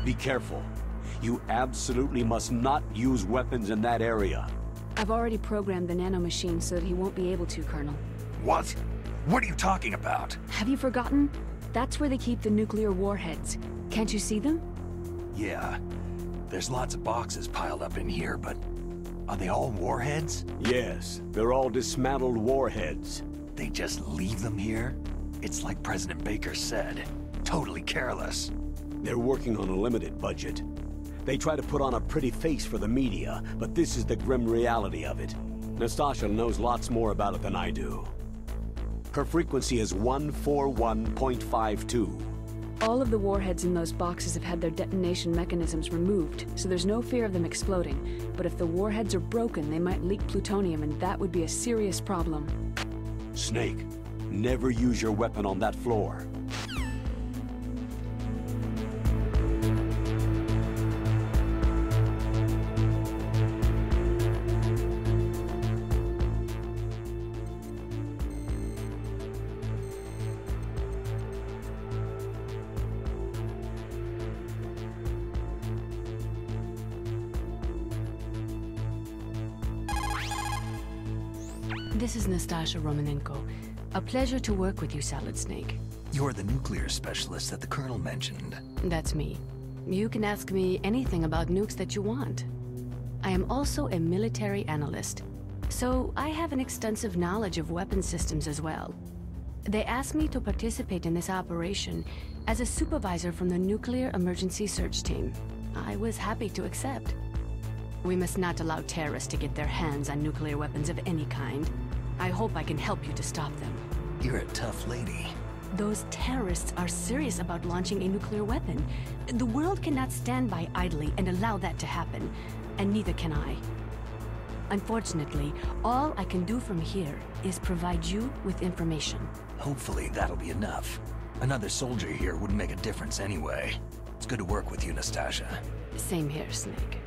Be careful. You absolutely must not use weapons in that area. I've already programmed the nanomachine so that he won't be able to, Colonel. What? What are you talking about? Have you forgotten? That's where they keep the nuclear warheads. Can't you see them? Yeah. There's lots of boxes piled up in here, but are they all warheads? Yes, they're all dismantled warheads. They just leave them here? It's like President Baker said. Totally careless. They're working on a limited budget. They try to put on a pretty face for the media, but this is the grim reality of it. Nastasha knows lots more about it than I do. Her frequency is 141.52. All of the warheads in those boxes have had their detonation mechanisms removed, so there's no fear of them exploding. But if the warheads are broken, they might leak plutonium, and that would be a serious problem. Snake, never use your weapon on that floor. This is Nastasha Romanenko. A pleasure to work with you, Salad Snake. You're the nuclear specialist that the Colonel mentioned. That's me. You can ask me anything about nukes that you want. I am also a military analyst, so I have an extensive knowledge of weapon systems as well. They asked me to participate in this operation as a supervisor from the Nuclear Emergency Search Team. I was happy to accept. We must not allow terrorists to get their hands on nuclear weapons of any kind. I hope I can help you to stop them. You're a tough lady. Those terrorists are serious about launching a nuclear weapon. The world cannot stand by idly and allow that to happen, and neither can I. Unfortunately, all I can do from here is provide you with information. Hopefully that'll be enough. Another soldier here wouldn't make a difference anyway. It's good to work with you, Nastasha. Same here, Snake.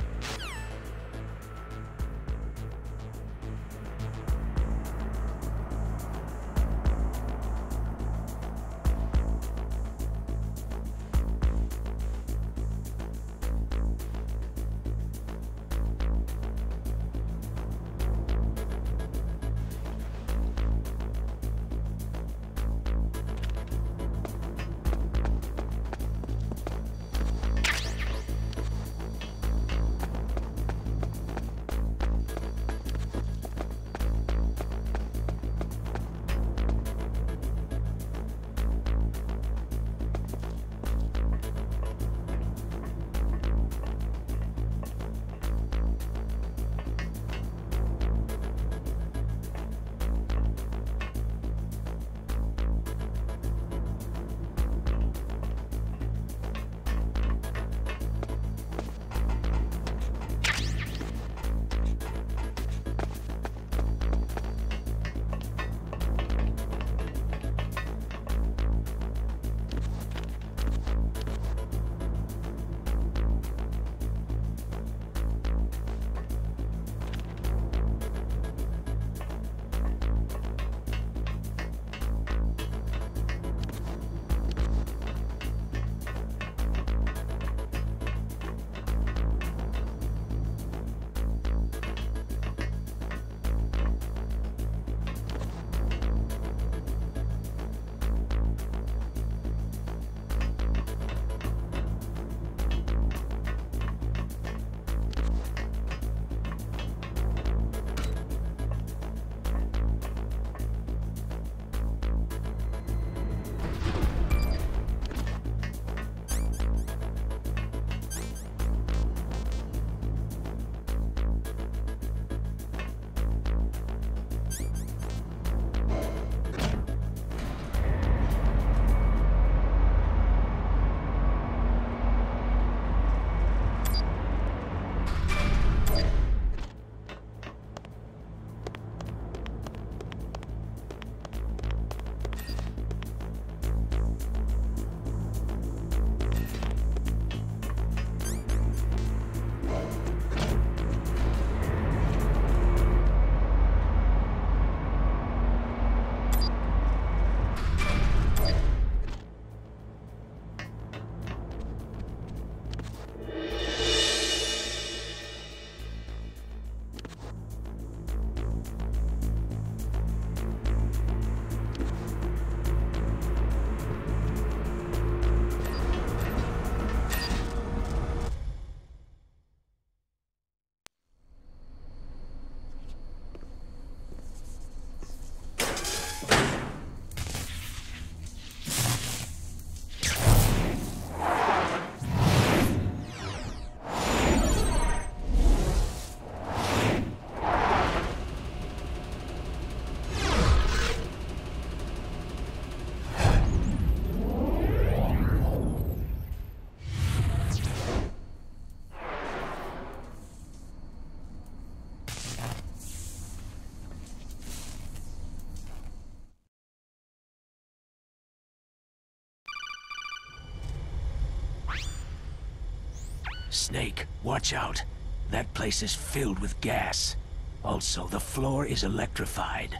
Snake, watch out. That place is filled with gas. Also, the floor is electrified.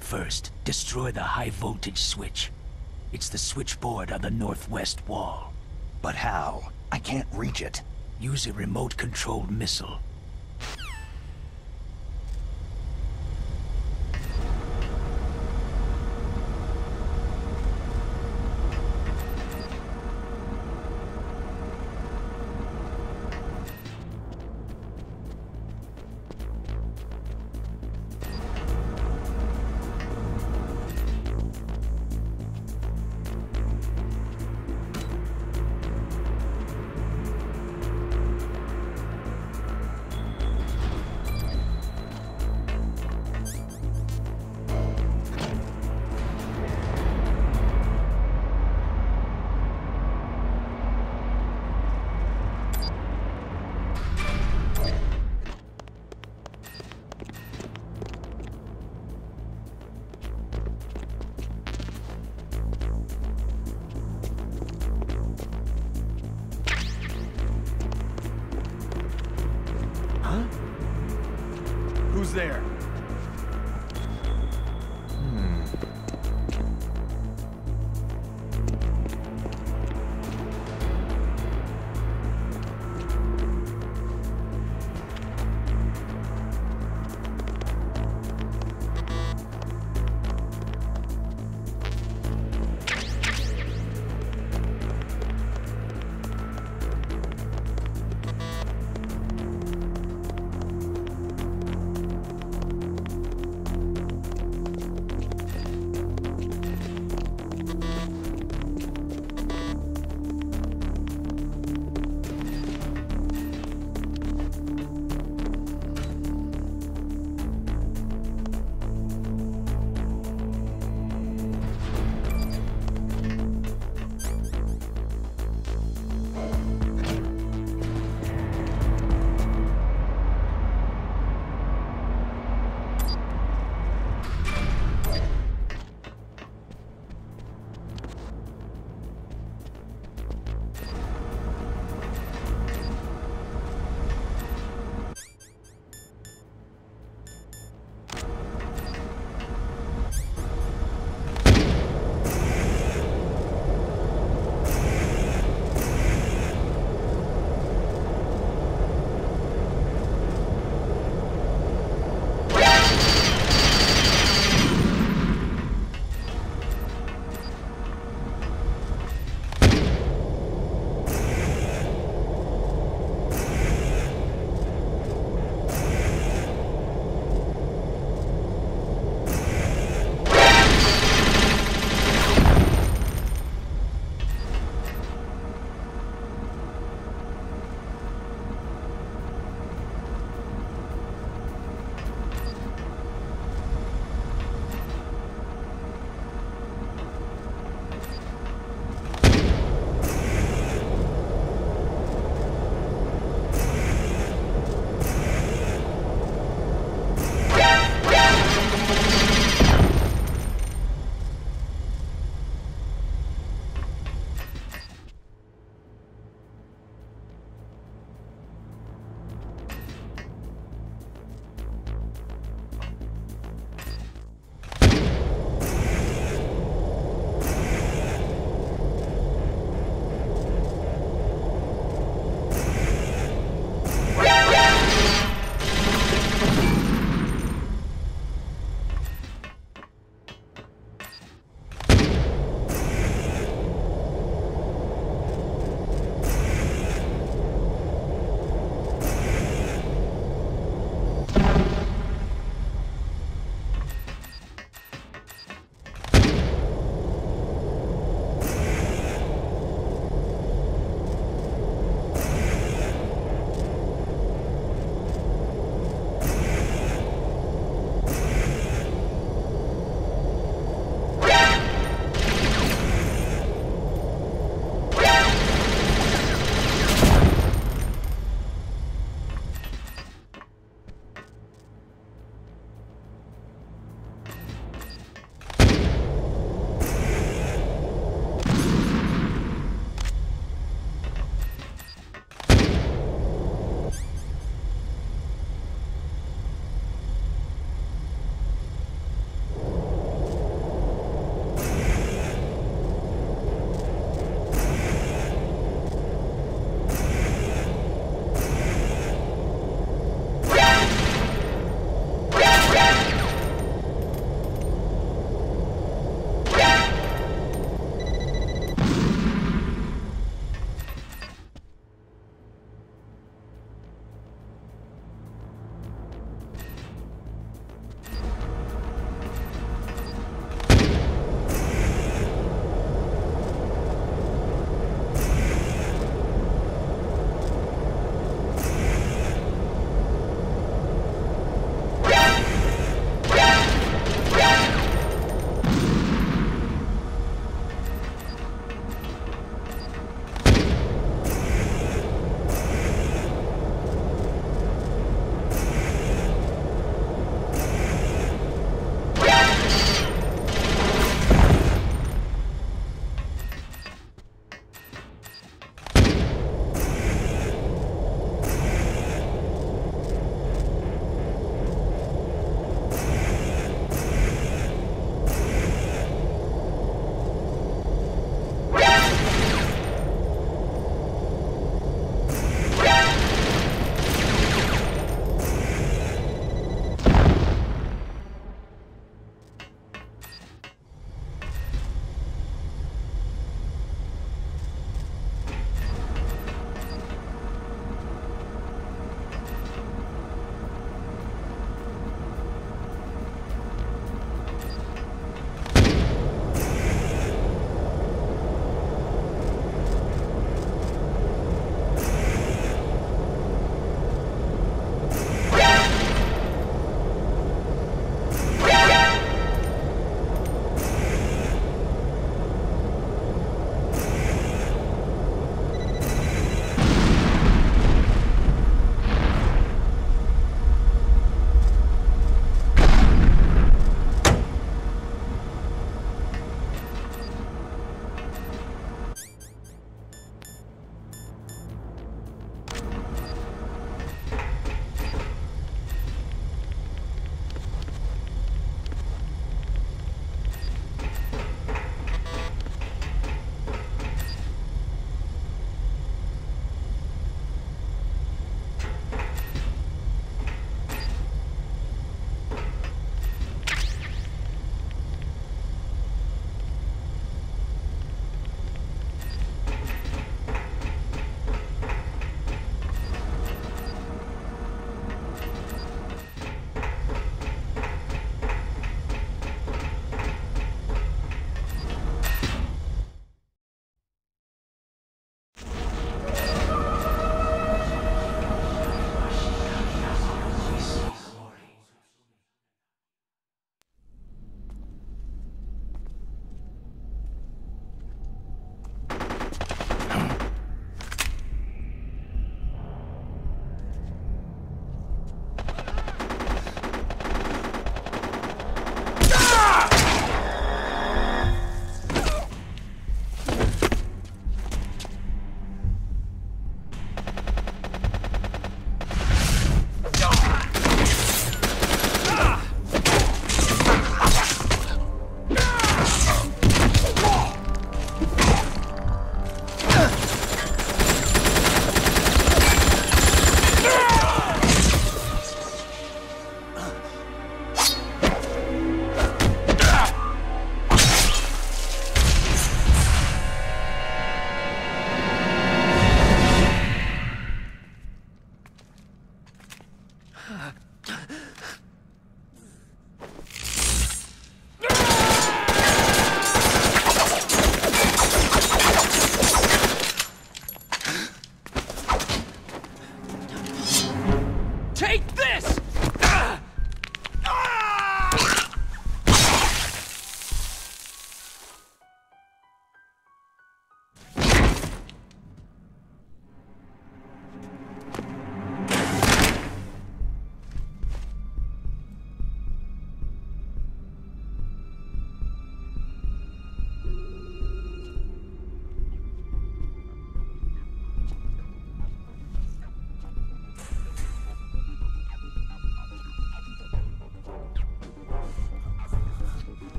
First, destroy the high-voltage switch. It's the switchboard on the northwest wall. But how? I can't reach it. Use a remote-controlled missile. Who's there?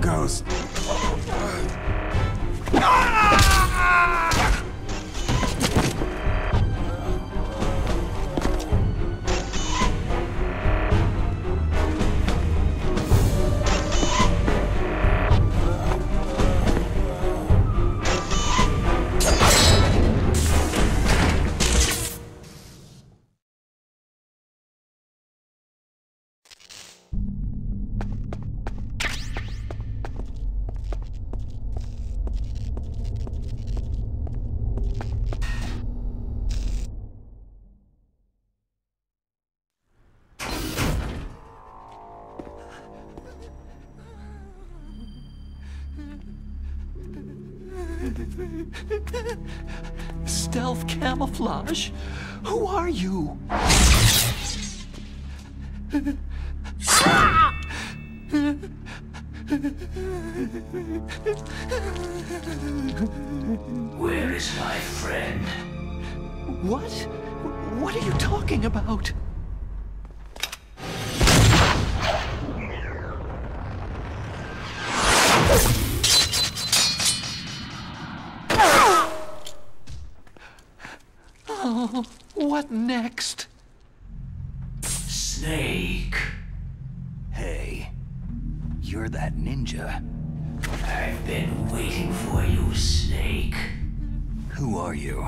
Ghost. Stealth camouflage? Who are you? Where is my friend? What? What are you talking about? Oh, what next? Snake. Hey, you're that ninja. I've been waiting for you, Snake. Who are you?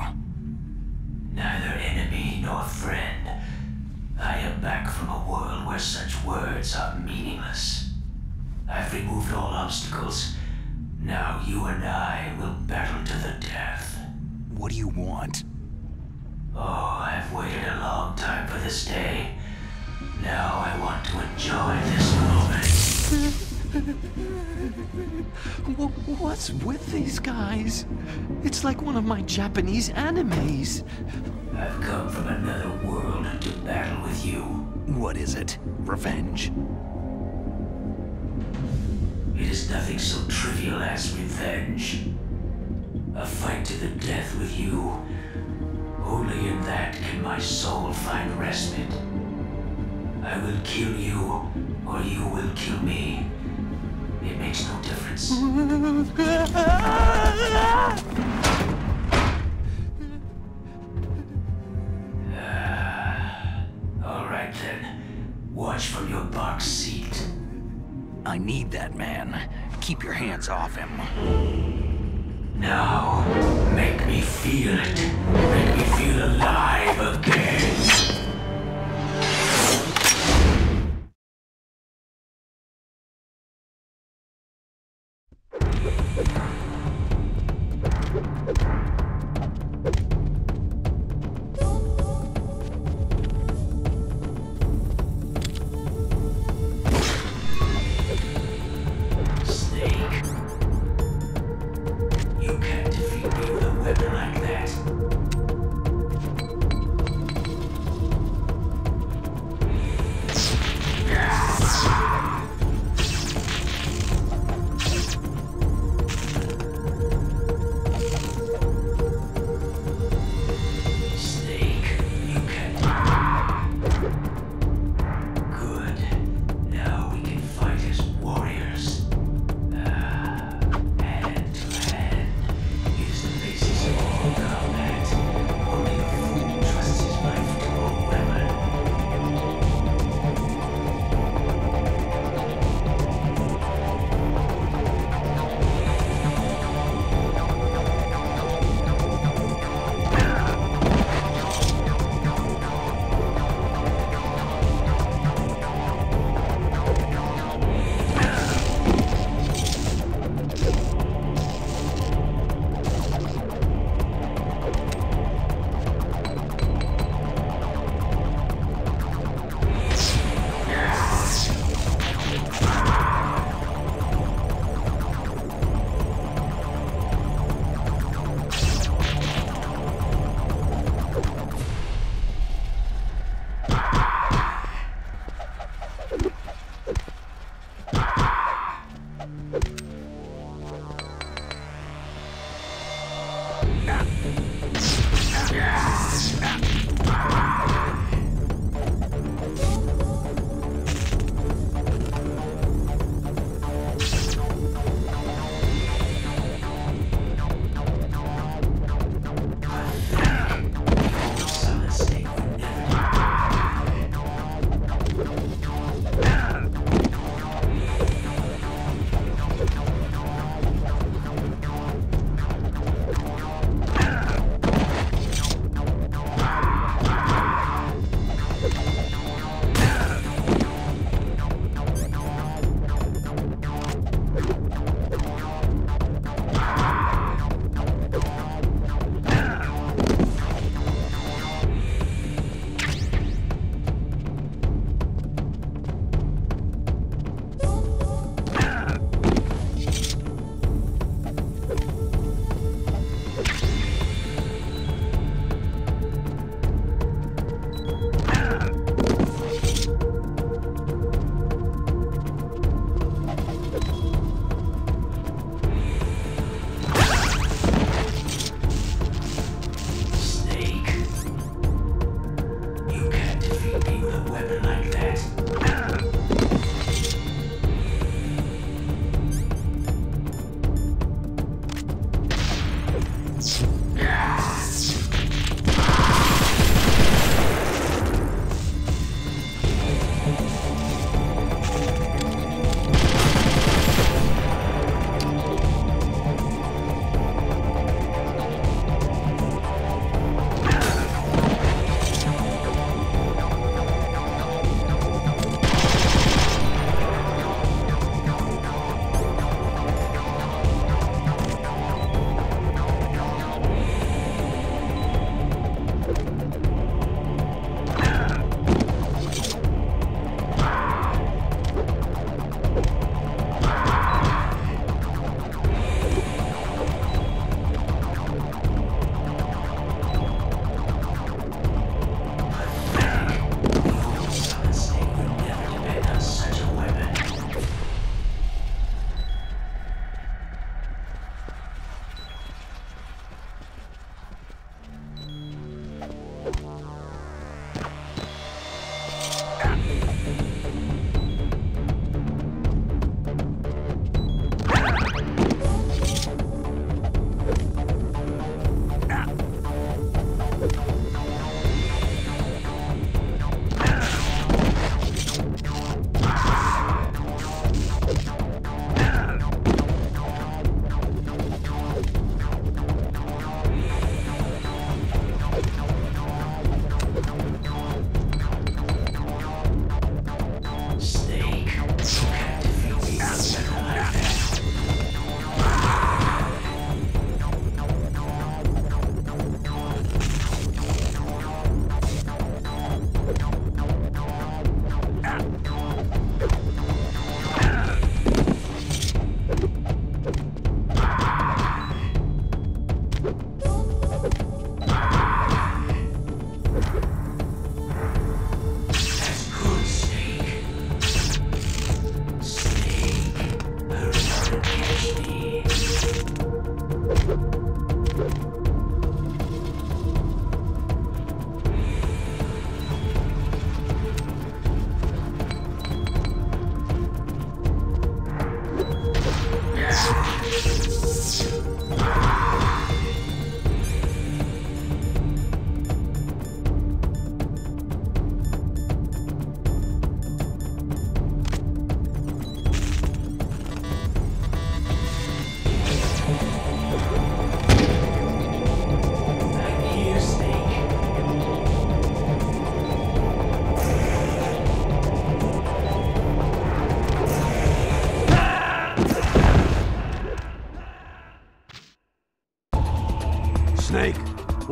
Neither enemy nor friend. I am back from a world where such words are meaningless. I've removed all obstacles. Now you and I will battle to the death. What do you want? Oh, I've waited a long time for this day. Now I want to enjoy this moment. What's with these guys? It's like one of my Japanese animes. I've come from another world to battle with you. What is it? Revenge? It is nothing so trivial as revenge. A fight to the death with you. Only in that can my soul find respite. I will kill you, or you will kill me. It makes no difference. All right then. Watch from your box seat. I need that man. Keep your hands off him. Now, make me feel it. Make me feel alive again.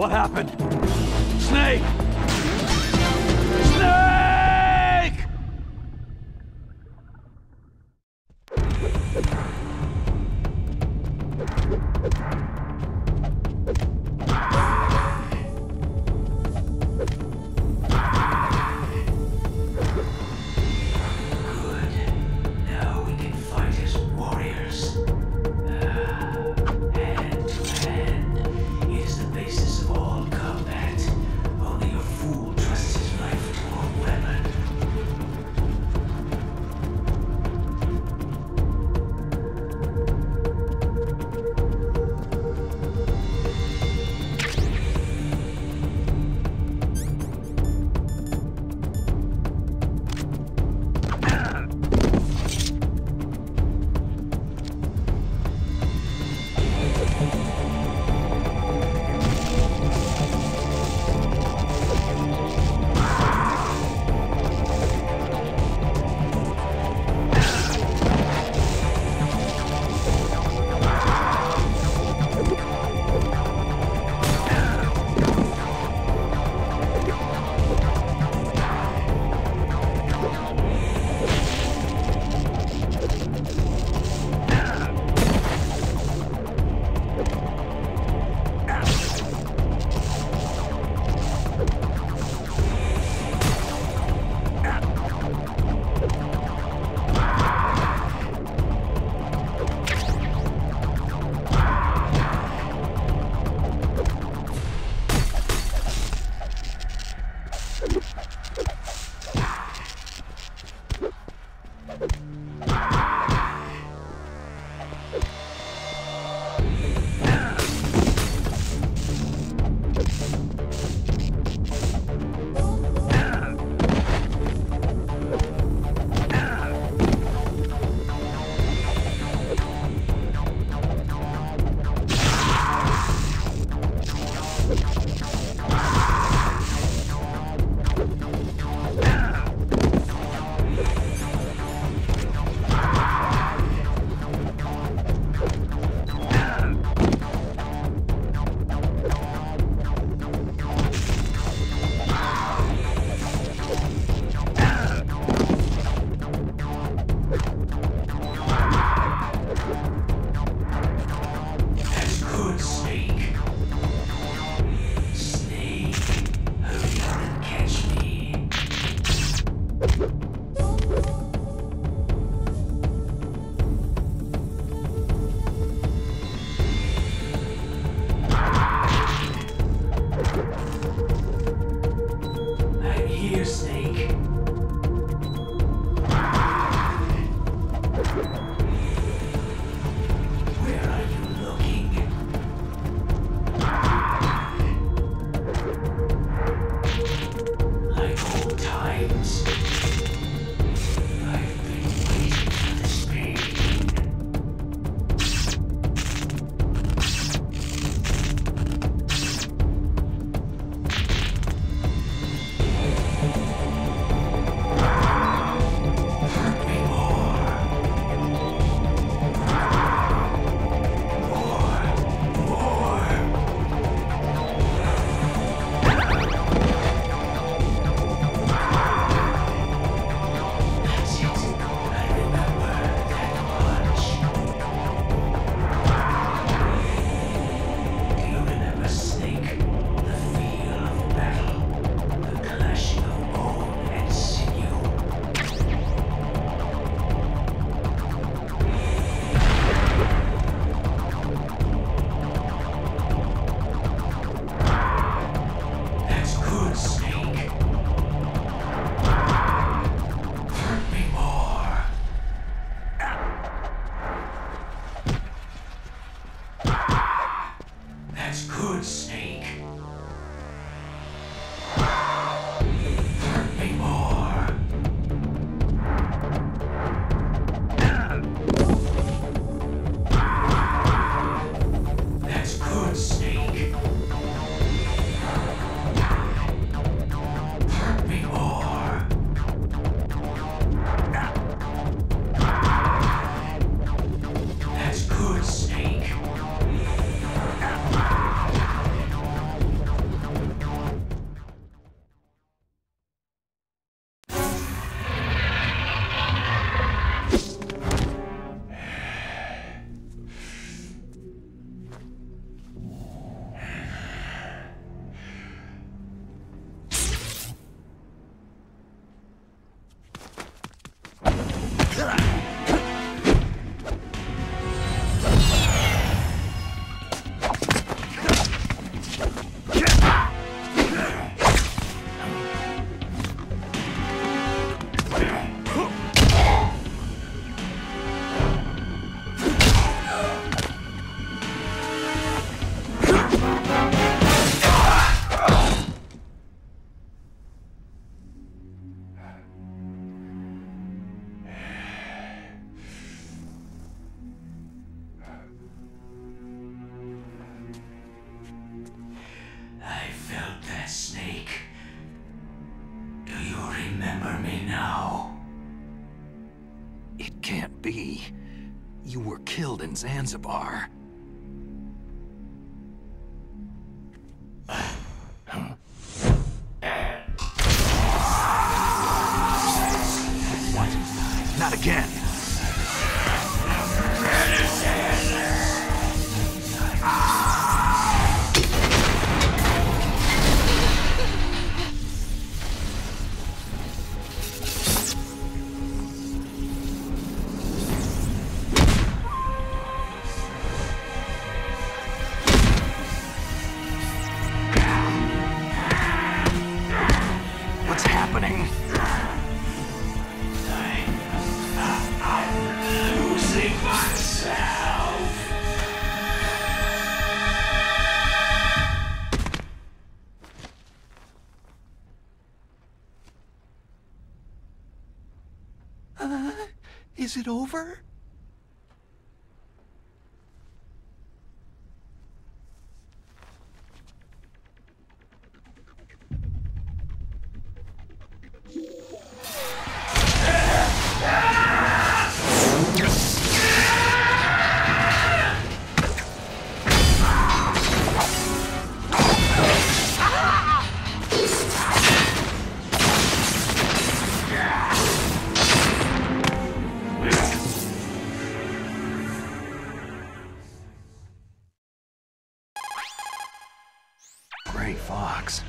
What happened? Snake! Snake! remember me now? It can't be. You were killed in Zanzibar. What? Not again! What's happening? I'm losing myself. Is it over? Gray Fox.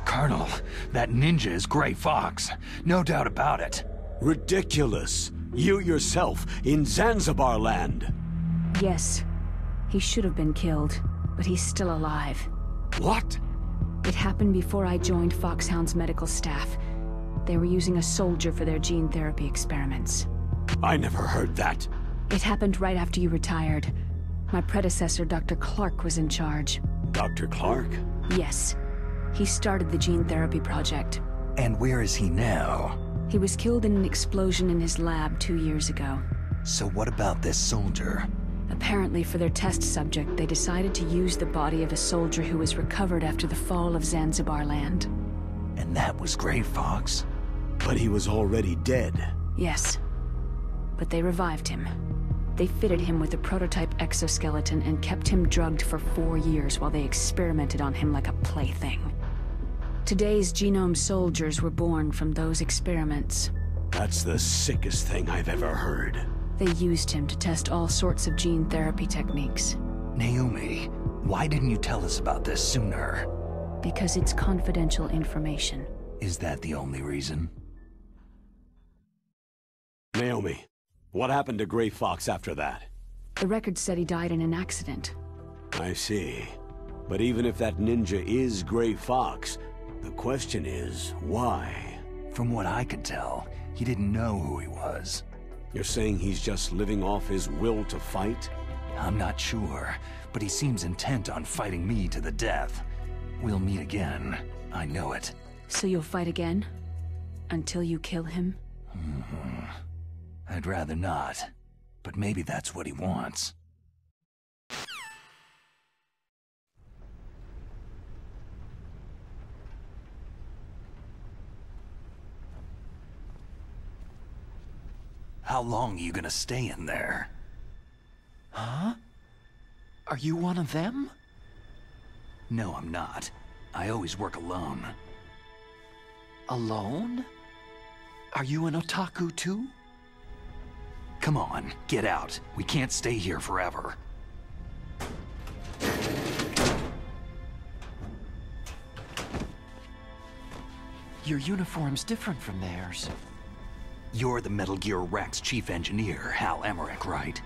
Colonel, that ninja is Gray Fox. No doubt about it. Ridiculous. You yourself, in Zanzibar land. Yes. He should have been killed, but he's still alive. What? It happened before I joined Foxhound's medical staff. They were using a soldier for their gene therapy experiments. I never heard that. It happened right after you retired. My predecessor, Dr. Clark, was in charge. Dr. Clark? Yes. He started the gene therapy project. And where is he now? He was killed in an explosion in his lab 2 years ago. So what about this soldier? Apparently, for their test subject, they decided to use the body of a soldier who was recovered after the fall of Zanzibar land. And that was Gray Fox? But he was already dead. Yes. But they revived him. They fitted him with a prototype exoskeleton and kept him drugged for 4 years while they experimented on him like a plaything. Today's genome soldiers were born from those experiments. That's the sickest thing I've ever heard. They used him to test all sorts of gene therapy techniques. Naomi, why didn't you tell us about this sooner? Because it's confidential information. Is that the only reason? Naomi, what happened to Gray Fox after that? The record said he died in an accident. I see. But even if that ninja is Gray Fox, the question is, why? From what I could tell, he didn't know who he was. You're saying he's just living off his will to fight? I'm not sure, but he seems intent on fighting me to the death. We'll meet again. I know it. So you'll fight again? Until you kill him? I'd rather not, but maybe that's what he wants. How long are you gonna stay in there? Huh? Are you one of them? No, I'm not. I always work alone. Alone? Are you an otaku too? Come on, get out. We can't stay here forever. Your uniform's different from theirs. You're the Metal Gear Rex chief engineer, Hal Emmerich, right?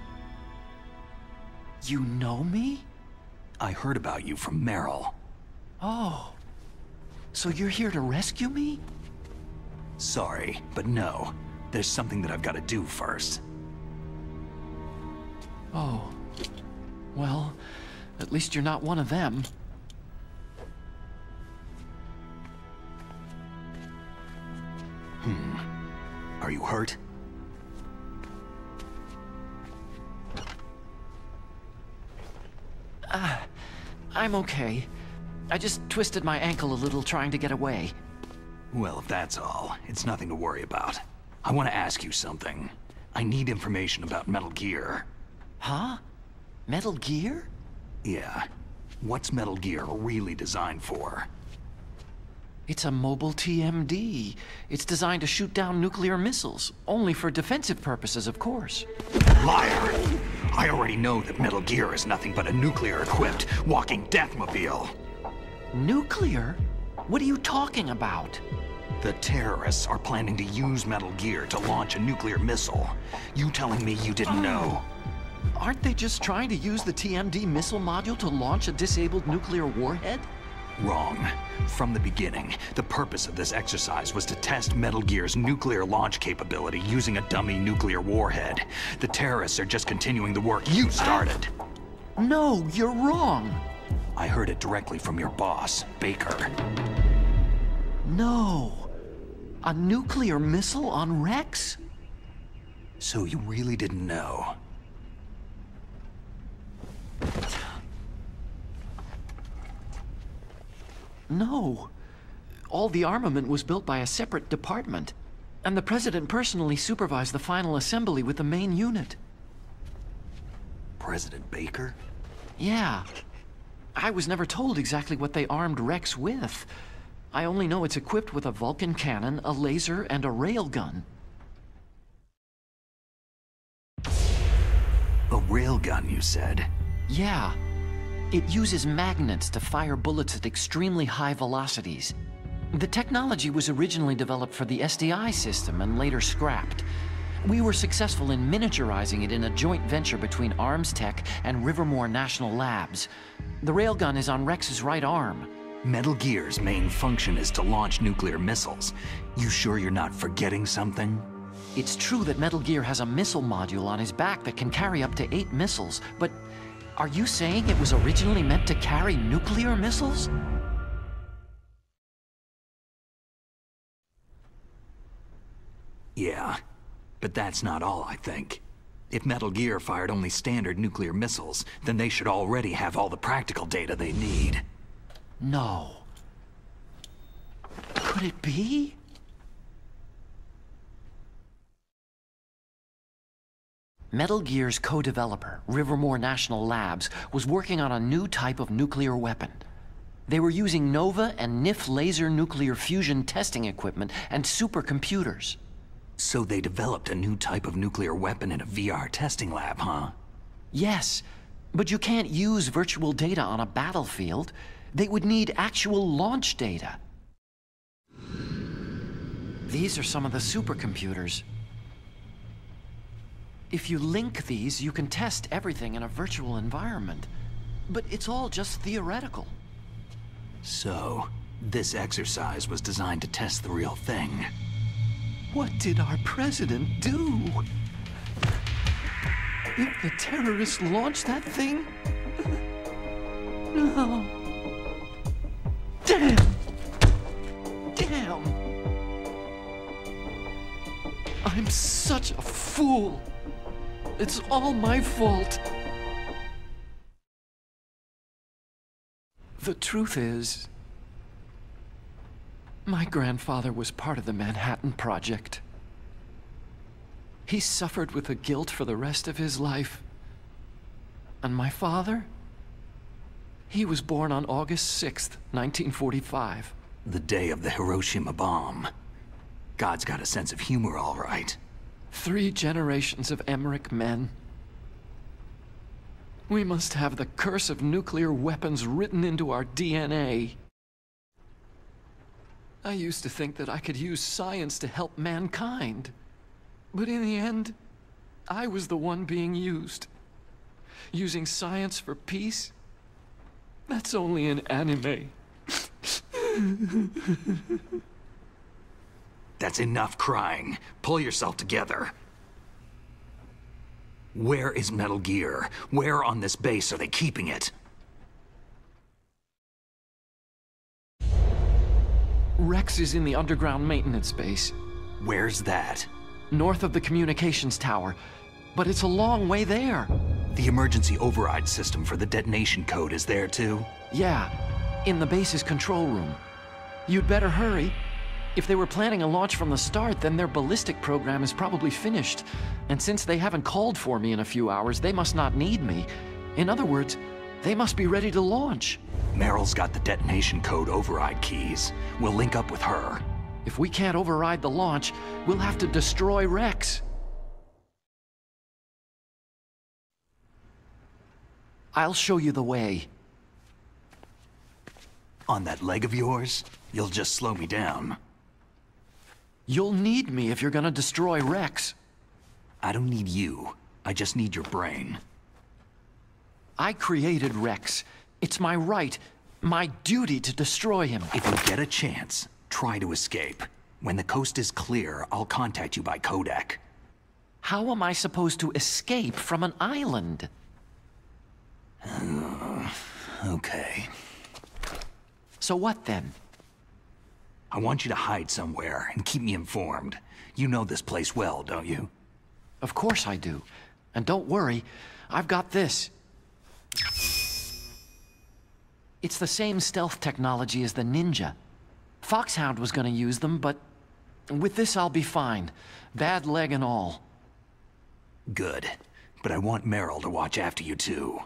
You know me? I heard about you from Meryl. Oh. So you're here to rescue me? Sorry, but no. There's something that I've got to do first. Oh. Well, at least you're not one of them. Are you hurt? I'm okay. I just twisted my ankle a little trying to get away. Well, if that's all, it's nothing to worry about. I want to ask you something. I need information about Metal Gear. Huh? Metal Gear? Yeah. What's Metal Gear really designed for? It's a mobile TMD. It's designed to shoot down nuclear missiles. Only for defensive purposes, of course. Liar! I already know that Metal Gear is nothing but a nuclear-equipped walking deathmobile. Nuclear? What are you talking about? The terrorists are planning to use Metal Gear to launch a nuclear missile. You telling me you didn't know? Aren't they just trying to use the TMD missile module to launch a disabled nuclear warhead? Wrong. From the beginning, the purpose of this exercise was to test Metal Gear's nuclear launch capability using a dummy nuclear warhead. The terrorists are just continuing the work you started. No, you're wrong. I heard it directly from your boss, Baker. No. A nuclear missile on Rex? So you really didn't know? No. All the armament was built by a separate department, and the President personally supervised the final assembly with the main unit. President Baker? Yeah. I was never told exactly what they armed Rex with. I only know it's equipped with a Vulcan cannon, a laser, and a railgun. A railgun, you said? Yeah. It uses magnets to fire bullets at extremely high velocities. The technology was originally developed for the SDI system and later scrapped. We were successful in miniaturizing it in a joint venture between Arms Tech and Rivermore National Labs. The railgun is on Rex's right arm. Metal Gear's main function is to launch nuclear missiles. You sure you're not forgetting something? It's true that Metal Gear has a missile module on his back that can carry up to 8 missiles, but are you saying it was originally meant to carry nuclear missiles? Yeah, but that's not all, I think. If Metal Gear fired only standard nuclear missiles, then they should already have all the practical data they need. No. Could it be? Metal Gear's co-developer, Rivermore National Labs, was working on a new type of nuclear weapon. They were using NOVA and NIF laser nuclear fusion testing equipment and supercomputers. So they developed a new type of nuclear weapon in a VR testing lab, huh? Yes, but you can't use virtual data on a battlefield. They would need actual launch data. These are some of the supercomputers. If you link these, you can test everything in a virtual environment. But it's all just theoretical. So, this exercise was designed to test the real thing. What did our president do? If the terrorists launched that thing? No. Damn! Damn! I'm such a fool. It's all my fault. The truth is, my grandfather was part of the Manhattan Project. He suffered with the guilt for the rest of his life. And my father? He was born on August 6th, 1945. The day of the Hiroshima bomb. God's got a sense of humor, all right. 3 generations of Emmerich men. We must have the curse of nuclear weapons written into our DNA. I used to think that I could use science to help mankind. But in the end, I was the one being used. Using science for peace? That's only in anime. That's enough crying. Pull yourself together. Where is Metal Gear? Where on this base are they keeping it? Rex is in the underground maintenance base. Where's that? North of the communications tower. But it's a long way there. The emergency override system for the detonation code is there too? Yeah, in the base's control room. You'd better hurry. If they were planning a launch from the start, then their ballistic program is probably finished. And since they haven't called for me in a few hours, they must not need me. In other words, they must be ready to launch. Meryl's got the detonation code override keys. We'll link up with her. If we can't override the launch, we'll have to destroy Rex. I'll show you the way. On that leg of yours, you'll just slow me down. You'll need me if you're gonna destroy Rex. I don't need you. I just need your brain. I created Rex. It's my right, my duty to destroy him. If you get a chance, try to escape. When the coast is clear, I'll contact you by codec. How am I supposed to escape from an island? Okay. So what then? I want you to hide somewhere and keep me informed. You know this place well, don't you? Of course I do. And don't worry, I've got this. It's the same stealth technology as the Ninja. Foxhound was gonna use them, but with this I'll be fine. Bad leg and all. Good. But I want Meryl to watch after you too.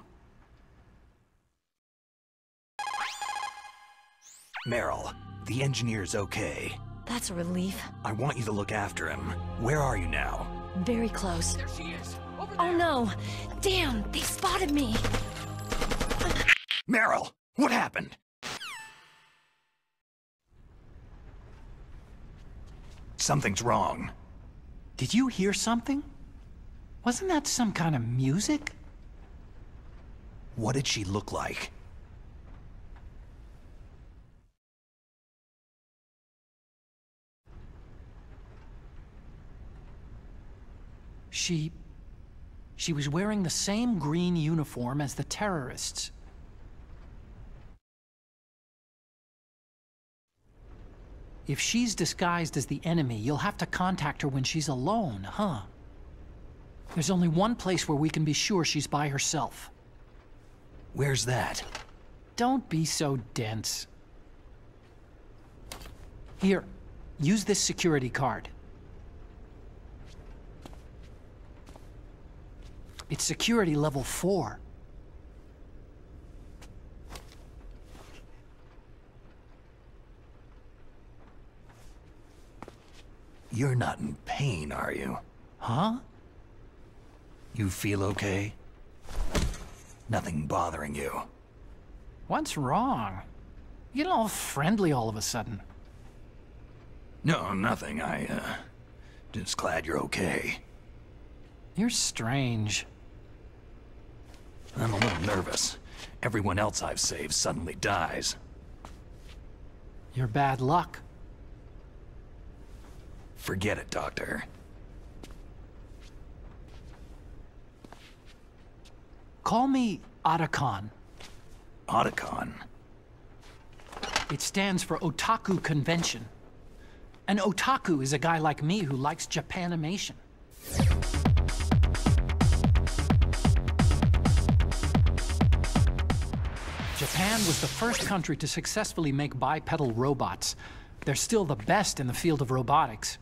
Meryl, the engineer's okay. That's a relief. I want you to look after him. Where are you now? Very close. There she is. Oh no! Damn, they spotted me! Meryl, what happened? Something's wrong. Did you hear something? Wasn't that some kind of music? What did she look like? She was wearing the same green uniform as the terrorists. If she's disguised as the enemy, you'll have to contact her when she's alone, huh? There's only one place where we can be sure she's by herself. Where's that? Don't be so dense. Here, use this security card. It's security level 4. You're not in pain, are you? Huh? You feel okay? Nothing bothering you? What's wrong? You get all friendly all of a sudden. No, nothing. Just glad you're okay. You're strange. I'm a little nervous. Everyone else I've saved suddenly dies. You're bad luck. Forget it, Doctor. Call me Otacon. Otacon? It stands for Otaku Convention. An otaku is a guy like me who likes Japanimation. Japan was the first country to successfully make bipedal robots. They're still the best in the field of robotics.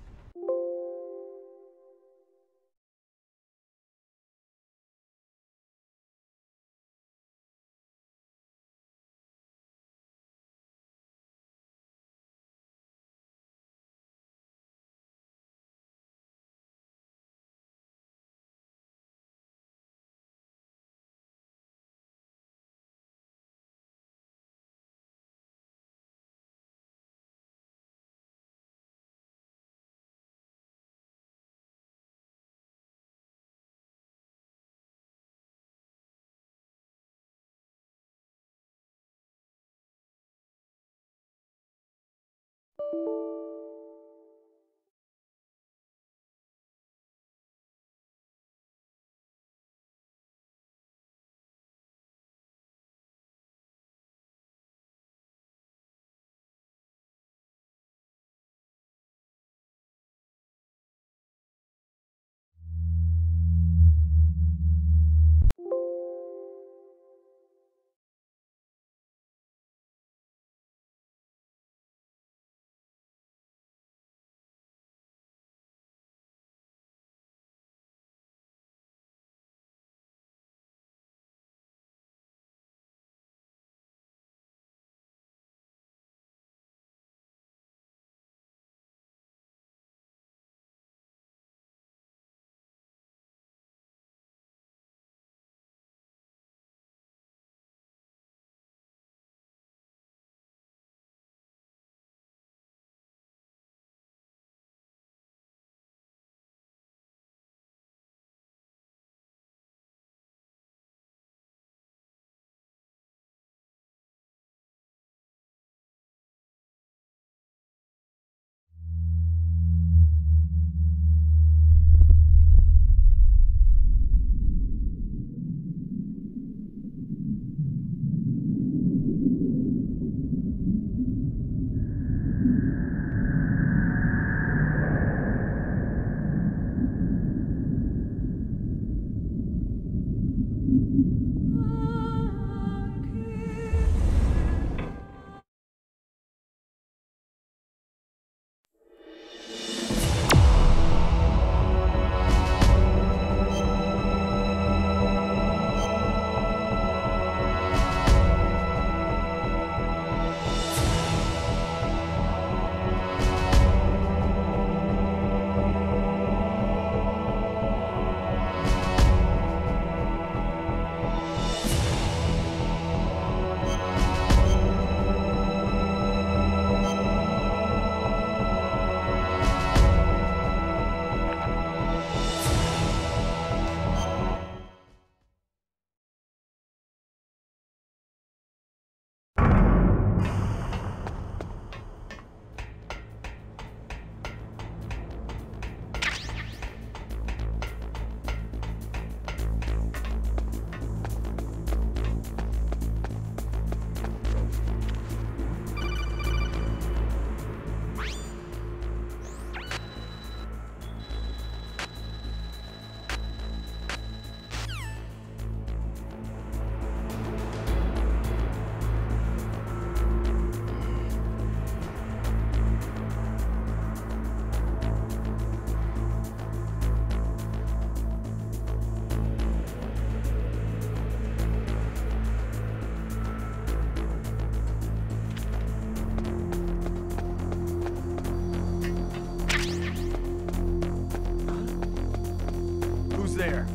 there.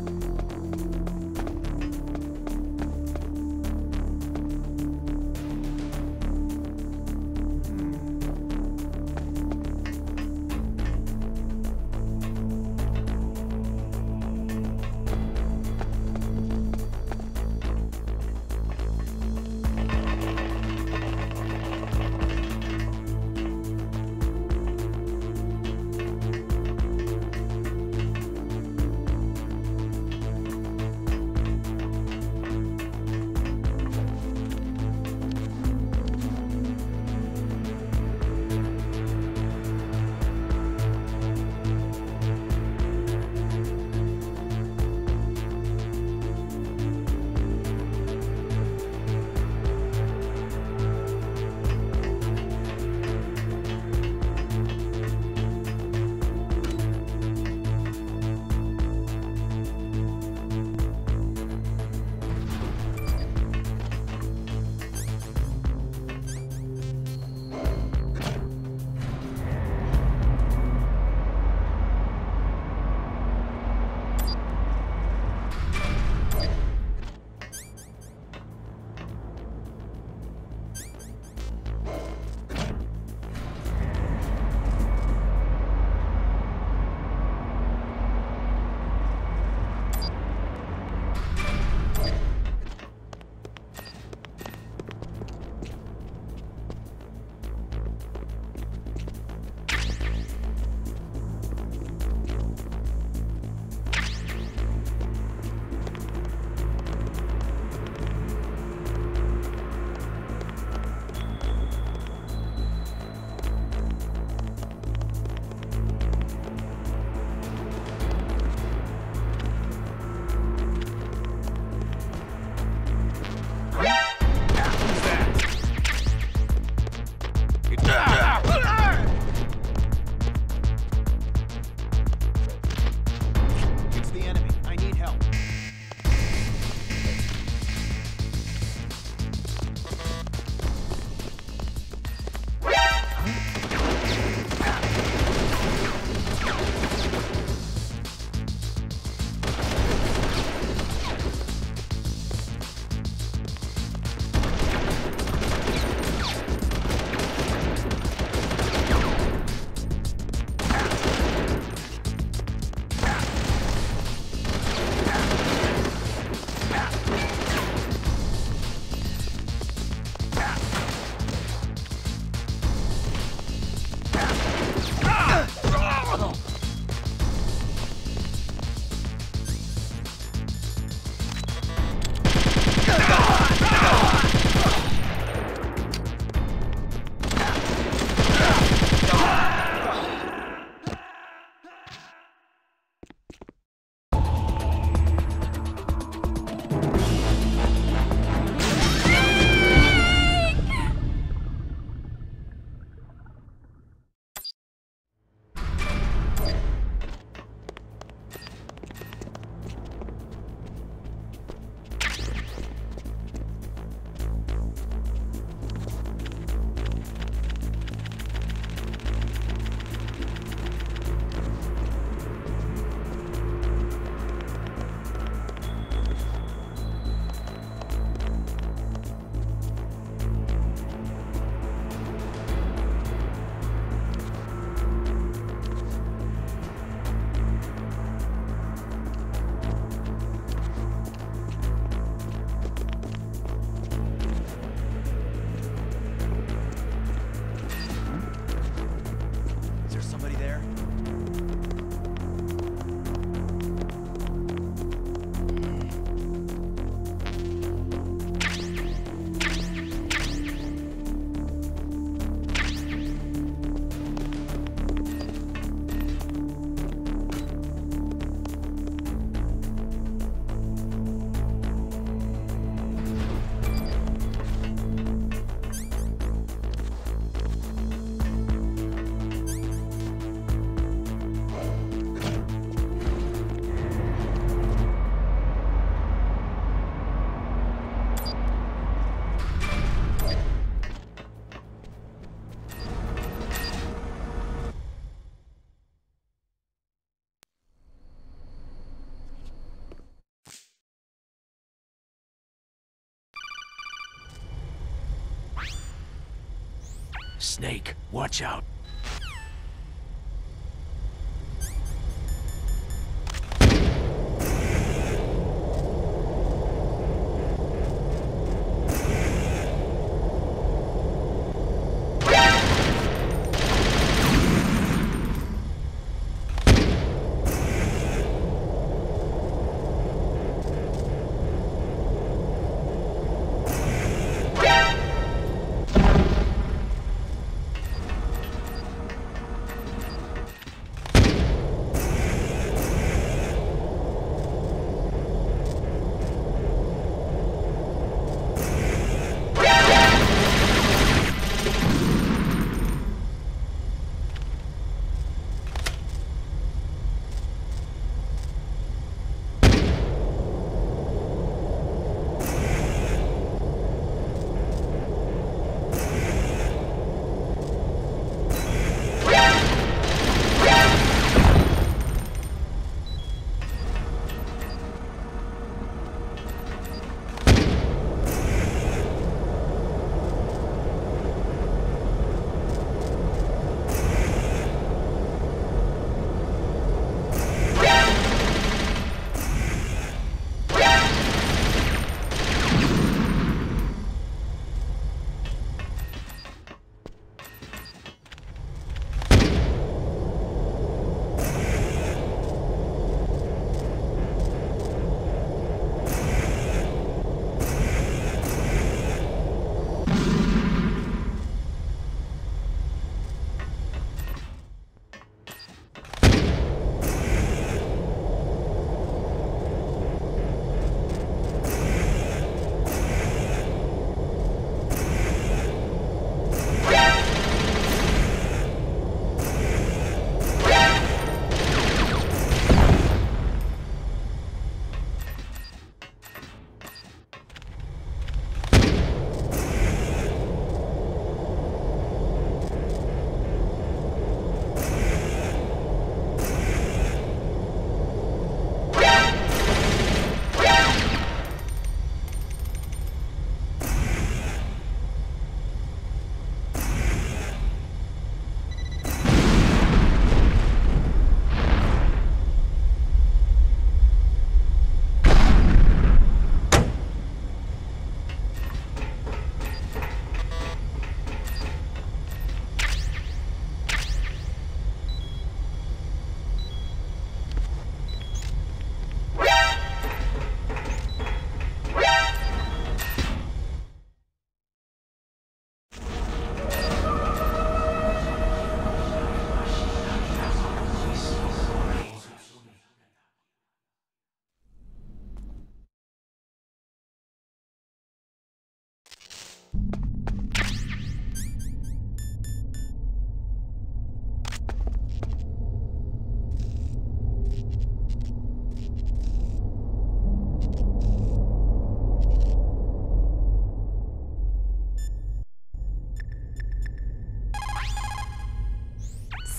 Snake, watch out.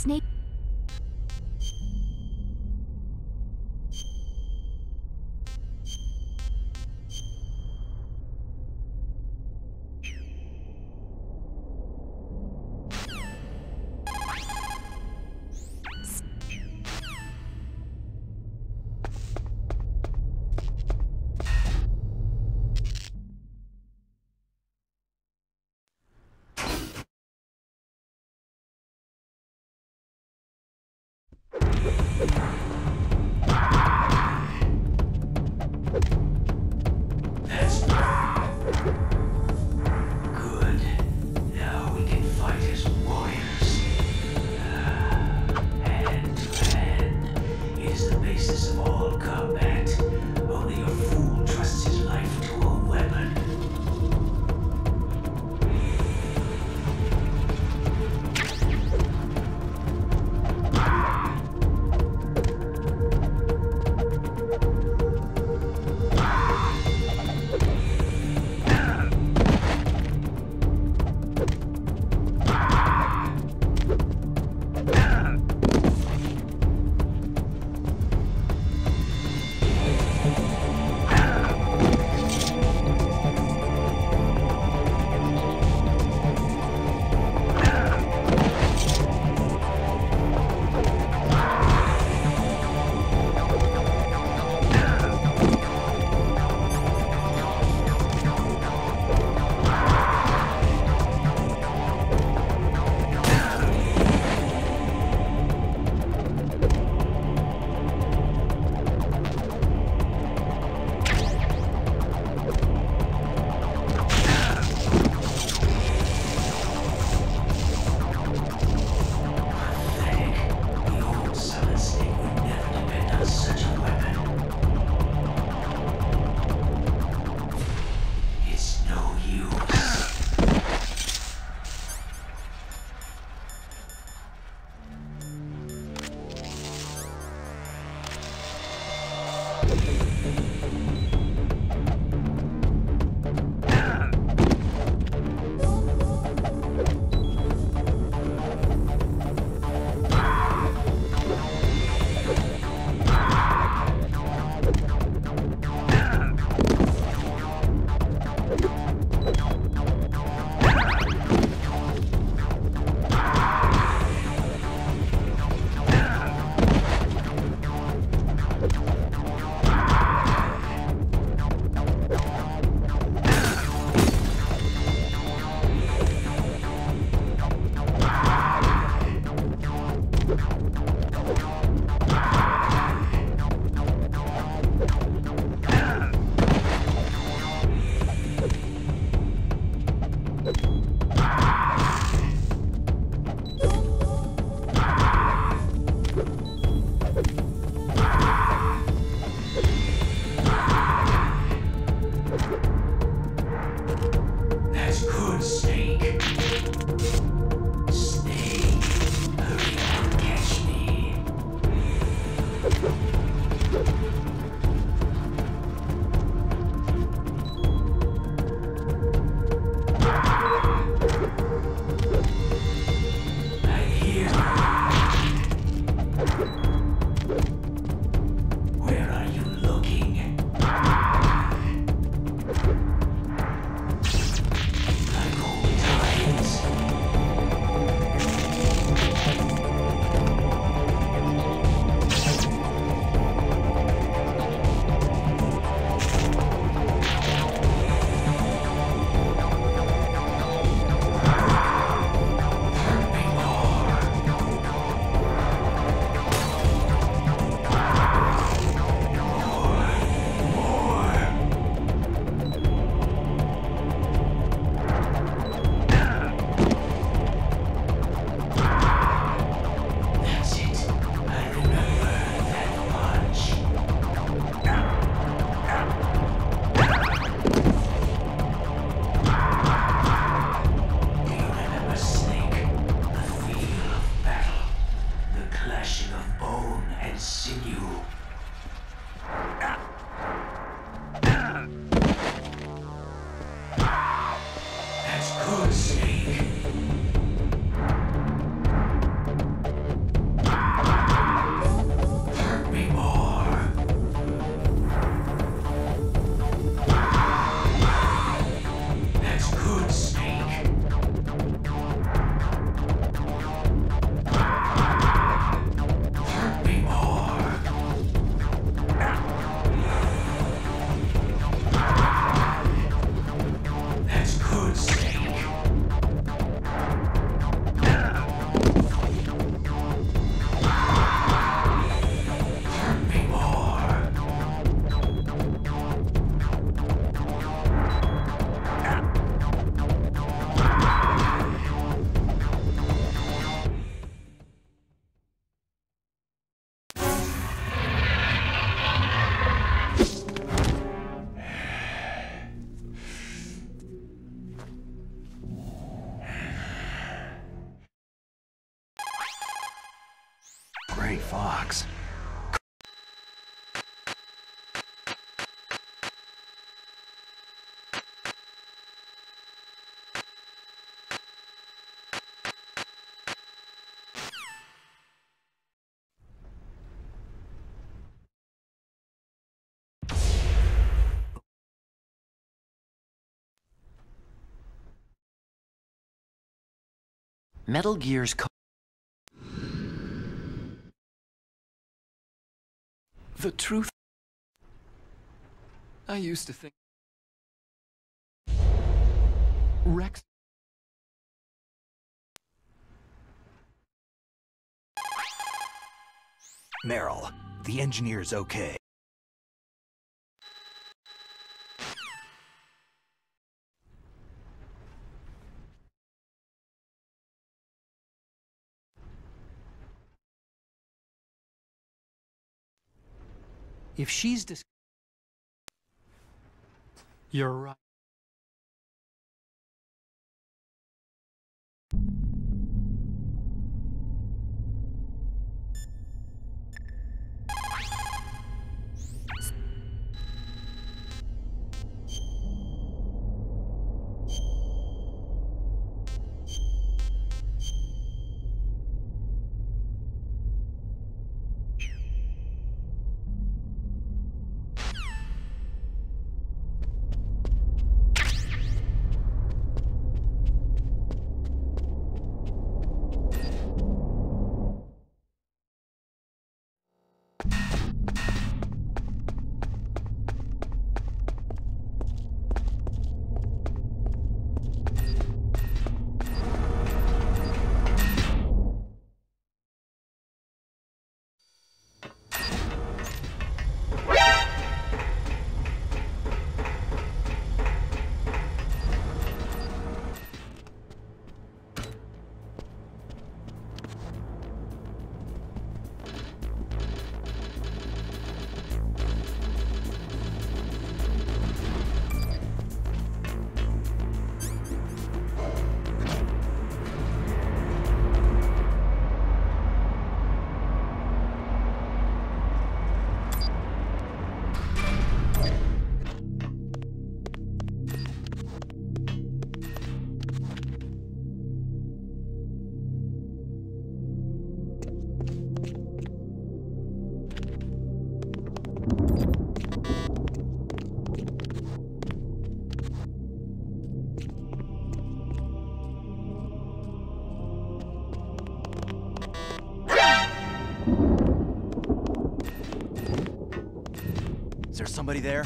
Snake. Fox. Metal Gear's The truth... I used to think... Rex... Meryl, the engineer's okay. If she's You're right. Is there somebody there?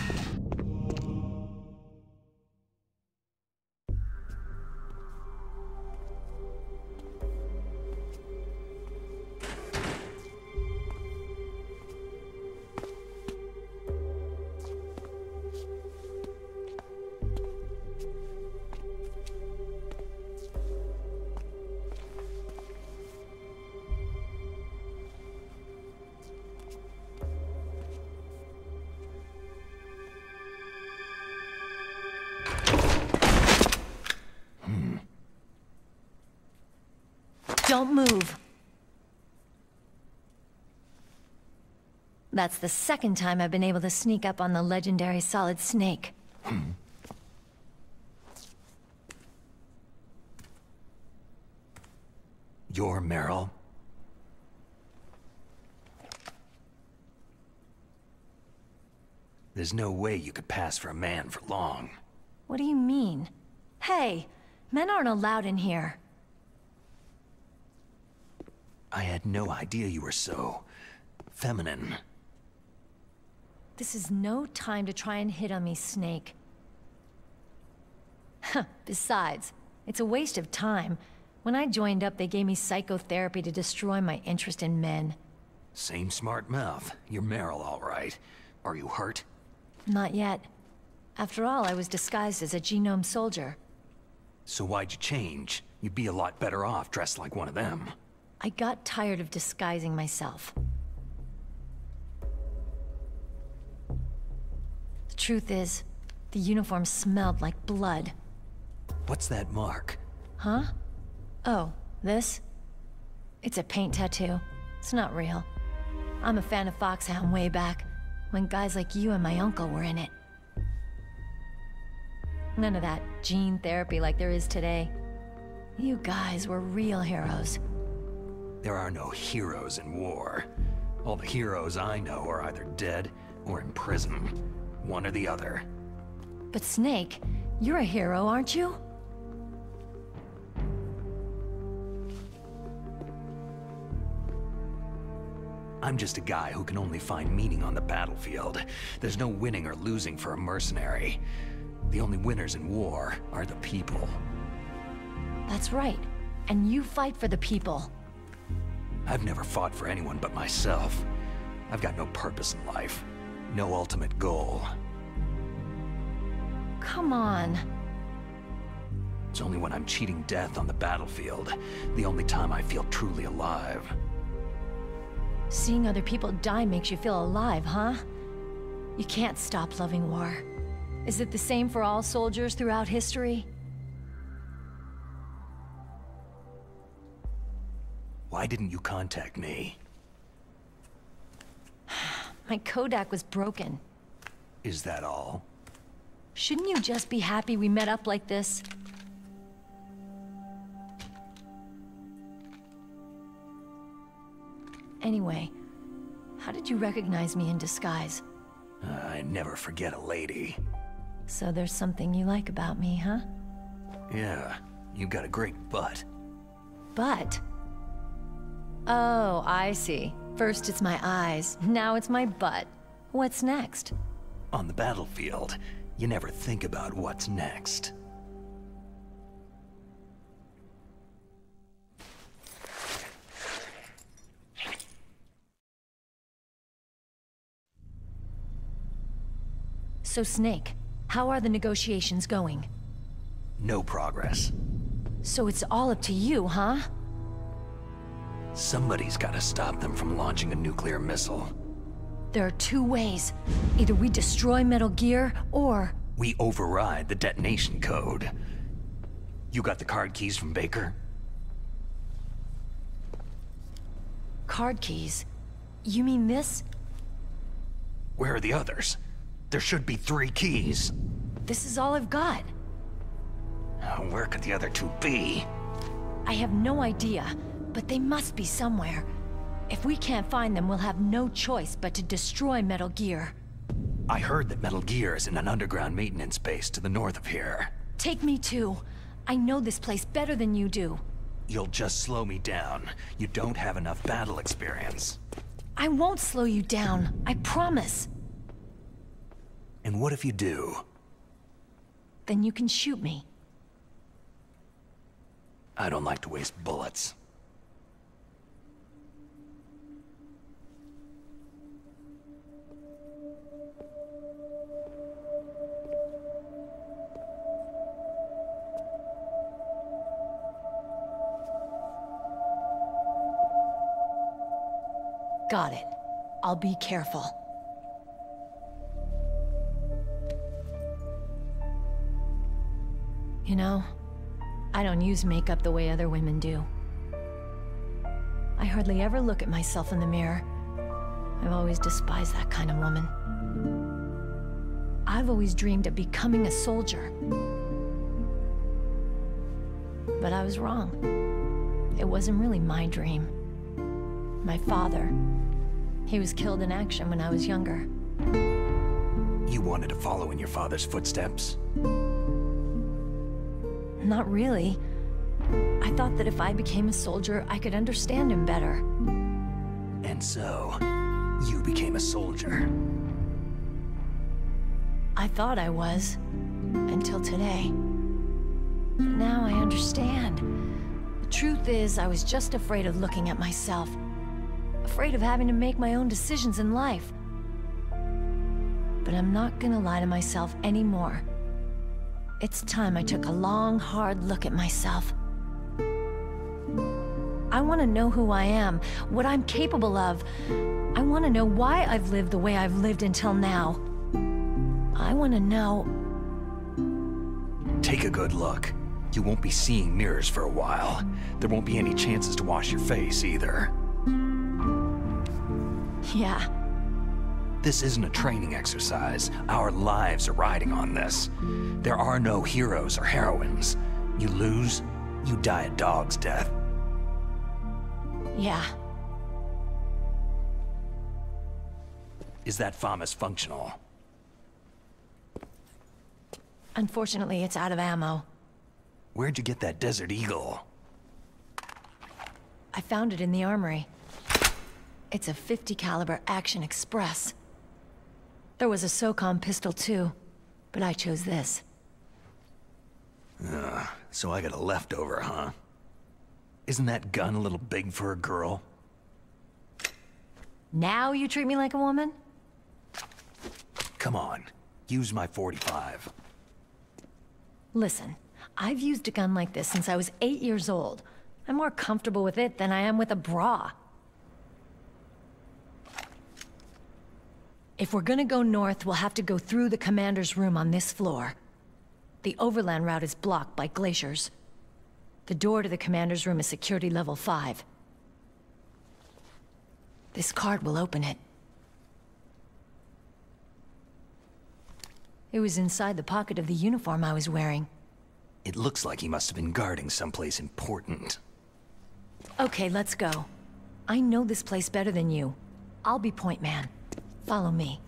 Don't move. That's the second time I've been able to sneak up on the legendary Solid Snake. You're Meryl? There's no way you could pass for a man for long. What do you mean? Hey, men aren't allowed in here. I had no idea you were so... feminine. This is no time to try and hit on me, Snake. Besides, it's a waste of time. When I joined up, they gave me psychotherapy to destroy my interest in men. Same smart mouth. You're Meryl, all right. Are you hurt? Not yet. After all, I was disguised as a genome soldier. So why'd you change? You'd be a lot better off dressed like one of them. I got tired of disguising myself. The truth is, the uniform smelled like blood. What's that mark? Huh? Oh, this? It's a paint tattoo. It's not real. I'm a fan of Foxhound way back, when guys like you and my uncle were in it. None of that gene therapy like there is today. You guys were real heroes. There are no heroes in war. All the heroes I know are either dead or in prison. One or the other. But Snake, you're a hero, aren't you? I'm just a guy who can only find meaning on the battlefield. There's no winning or losing for a mercenary. The only winners in war are the people. That's right. And you fight for the people. I've never fought for anyone but myself. I've got no purpose in life. No ultimate goal. Come on. It's only when I'm cheating death on the battlefield, the only time I feel truly alive. Seeing other people die makes you feel alive, huh? You can't stop loving war. Is it the same for all soldiers throughout history? Why didn't you contact me? My Kodak was broken. Is that all? Shouldn't you just be happy we met up like this? Anyway, how did you recognize me in disguise? I never forget a lady. So there's something you like about me, huh? Yeah, you got a great butt. Butt? Oh, I see. First it's my eyes, now it's my butt. What's next? On the battlefield, you never think about what's next. So Snake, how are the negotiations going? No progress. So it's all up to you, huh? Somebody's gotta stop them from launching a nuclear missile. There are two ways. Either we destroy Metal Gear, or... We override the detonation code. You got the card keys from Baker? Card keys? You mean this? Where are the others? There should be 3 keys. This is all I've got. Where could the other 2 be? I have no idea, but they must be somewhere. If we can't find them, we'll have no choice but to destroy Metal Gear. I heard that Metal Gear is in an underground maintenance base to the north of here. Take me too. I know this place better than you do. You'll just slow me down. You don't have enough battle experience. I won't slow you down, I promise. And what if you do? Then you can shoot me. I don't like to waste bullets. Got it. I'll be careful. You know, I don't use makeup the way other women do. I hardly ever look at myself in the mirror. I've always despised that kind of woman. I've always dreamed of becoming a soldier. But I was wrong. It wasn't really my dream. My father, he was killed in action when I was younger. You wanted to follow in your father's footsteps? Not really. I thought that if I became a soldier, I could understand him better. And so, you became a soldier. I thought I was, until today. But now I understand. The truth is, I was just afraid of looking at myself. Afraid of having to make my own decisions in life. But I'm not gonna lie to myself anymore. It's time I took a long, hard look at myself. I want to know who I am, what I'm capable of. I want to know why I've lived the way I've lived until now. I want to know... Take a good look. You won't be seeing mirrors for a while. There won't be any chances to wash your face, either. Yeah. This isn't a training exercise. Our lives are riding on this. There are no heroes or heroines. You lose, you die a dog's death. Yeah. Is that FAMAS functional? Unfortunately, it's out of ammo. Where'd you get that Desert Eagle? I found it in the armory. It's a .50 caliber Action Express. There was a SOCOM pistol too, but I chose this. So I got a leftover, huh? Isn't that gun a little big for a girl? Now you treat me like a woman? Come on, use my .45. Listen, I've used a gun like this since I was 8 years old. I'm more comfortable with it than I am with a bra. If we're gonna go north, we'll have to go through the commander's room on this floor. The overland route is blocked by glaciers. The door to the commander's room is security level 5. This card will open it. It was inside the pocket of the uniform I was wearing. It looks like he must have been guarding someplace important. Okay, let's go. I know this place better than you. I'll be point man. Follow me.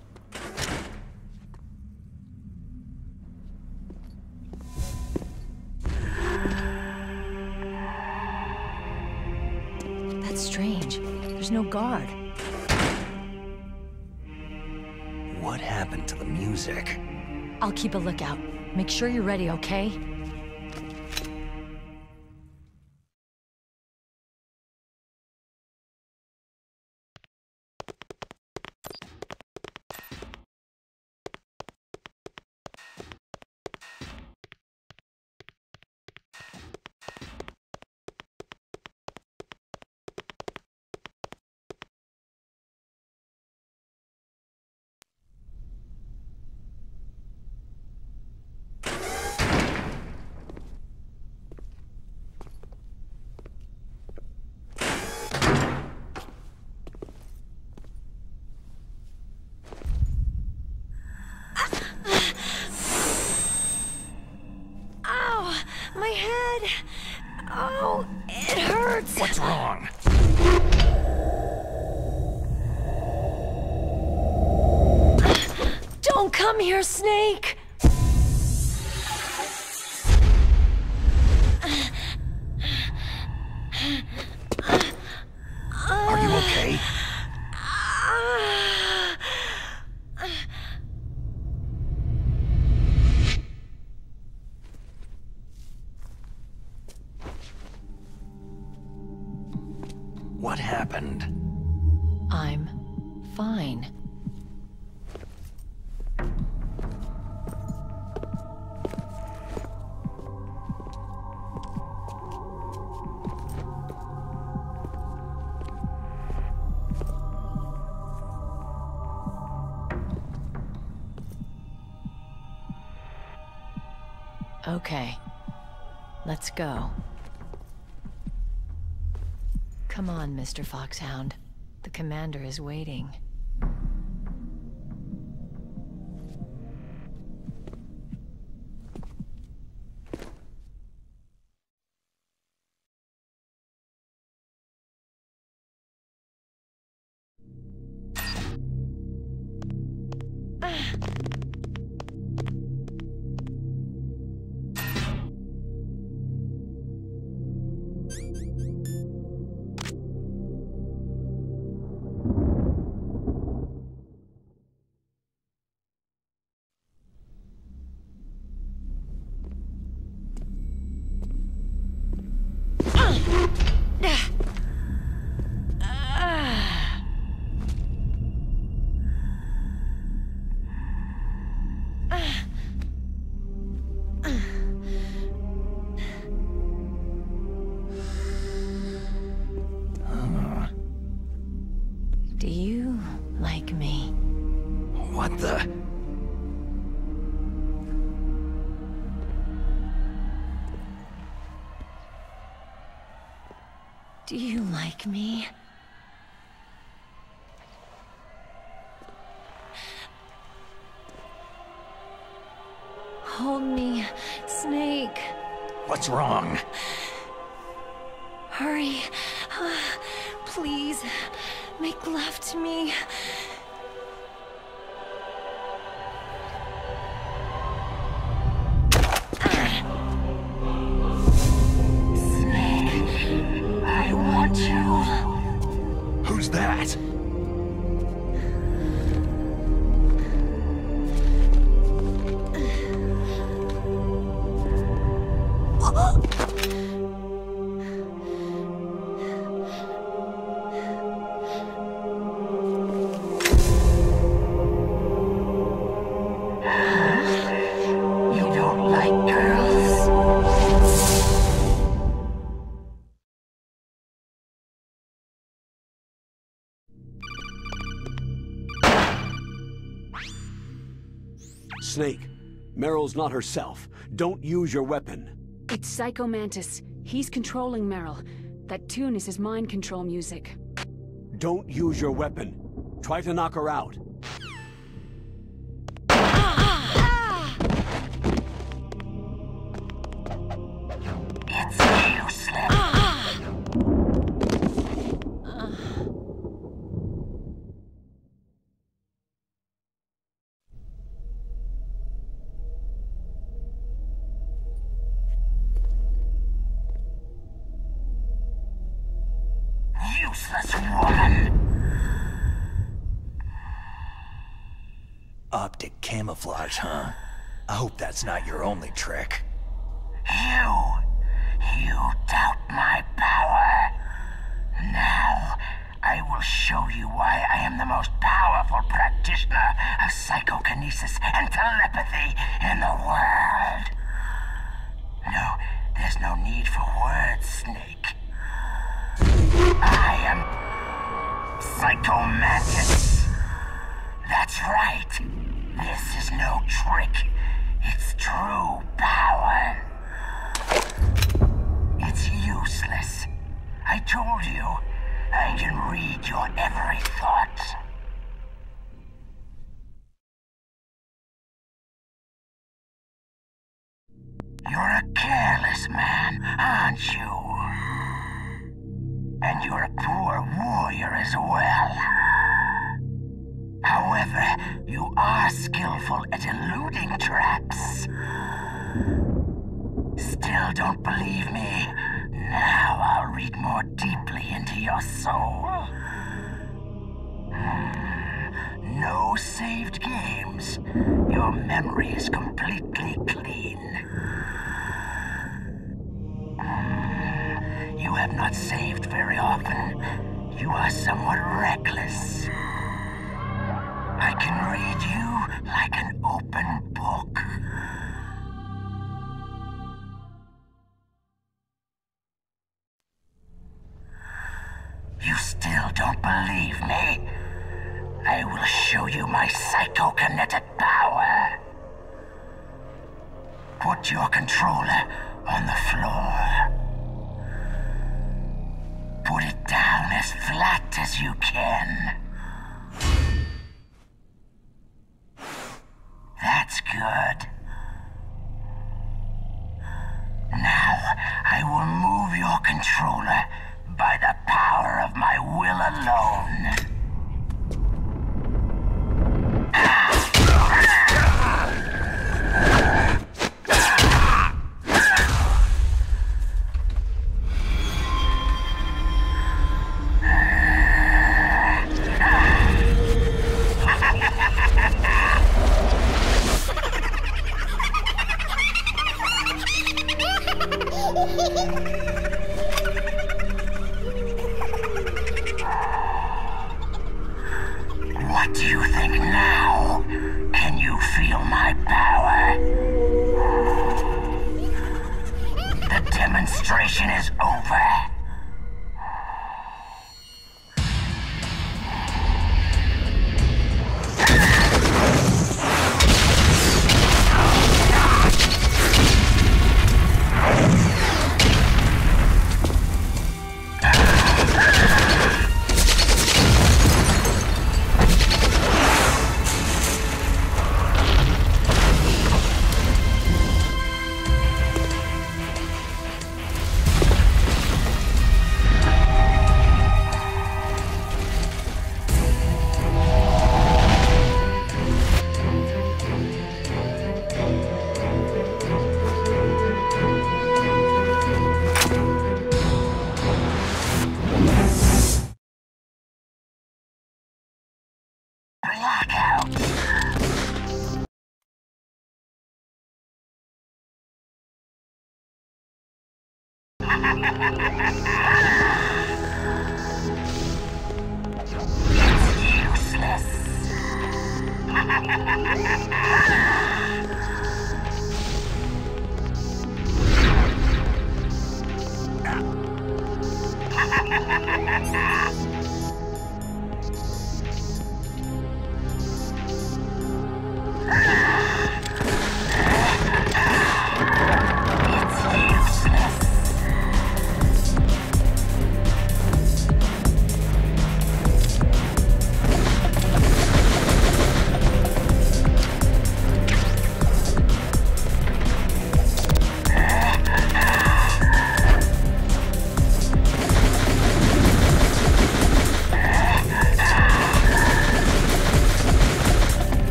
That's strange. There's no guard. What happened to the music? I'll keep a lookout. Make sure you're ready, okay? My head! Oh, it hurts! What's wrong? Don't come here, Snake! Are you okay? What happened? I'm fine. Okay, let's go. Come on, Mr. Foxhound. The commander is waiting. Do you like me? What the? Do you like me? Hold me, Snake. What's wrong? Hurry. Please, make love to me. Snake, I want you. Who's that? You don't like girls? Snake, Meryl's not herself. Don't use your weapon. It's Psycho Mantis. He's controlling Meryl. That tune is his mind control music. Don't use your weapon. Try to knock her out. It's useless. Useless woman. Optic camouflage, huh? I hope that's not your only trick. You doubt my power. Now, I will show you why I am the most powerful practitioner of psychokinesis and telepathy in the world. No, there's no need for words, Snake. I am Psycho Mantis. That's right. This is no trick. It's true power. It's useless. I told you, I can read your every thought. You're a careless man, aren't you? And you're a poor warrior as well. However, you are skillful at eluding traps. Still don't believe me? Now I'll read more deeply into your soul. No saved games. Your memory is completely clean. You have not saved very often. You are somewhat reckless. I can read you like an open book. You still don't believe me? I will show you my psychokinetic power. Put your controller on the floor. Put it down as flat as you can. That's good. Now, I will move your controller by the power of my will alone. What do you think now? Can you feel my power? The demonstration is over.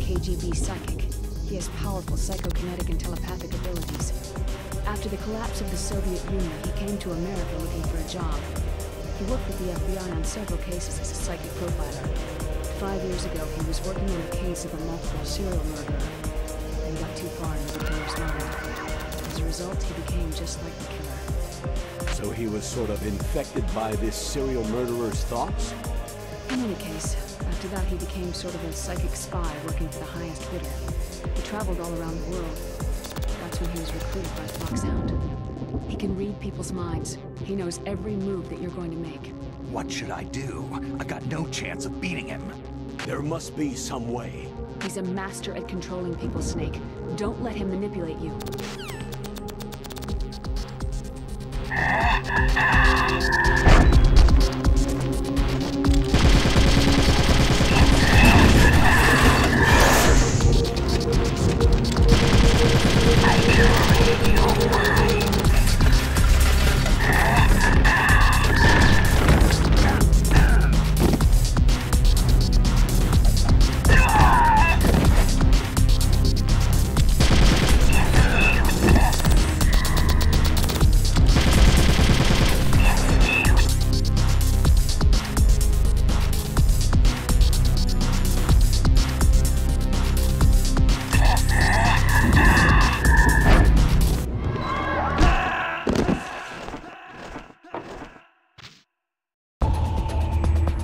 KGB psychic. He has powerful psychokinetic and telepathic abilities. After the collapse of the Soviet Union, he came to America looking for a job. He worked with the FBI on several cases as a psychic profiler. 5 years ago, he was working on a case of a multiple serial murderer, and got too far into the killer's mind. As a result, he became just like the killer. So he was sort of infected by this serial murderer's thoughts? In any case, after that he became sort of a psychic spy working for the highest bidder. He traveled all around the world, That's when he was recruited by Flock Sound. He can read people's minds. He knows every move that you're going to make. What should I do? I got no chance of beating him. There must be some way. He's a master at controlling people, Snake. Don't let him manipulate you.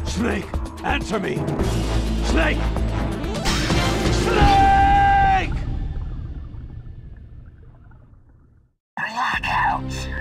Snake, answer me! Snake! Snake! Blackout.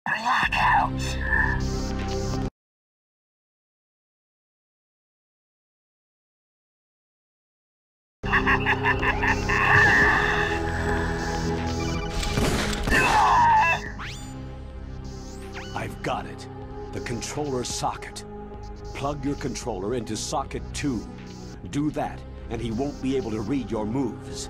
Blackout. I've got it. The controller socket. Plug your controller into socket 2. Do that, and he won't be able to read your moves.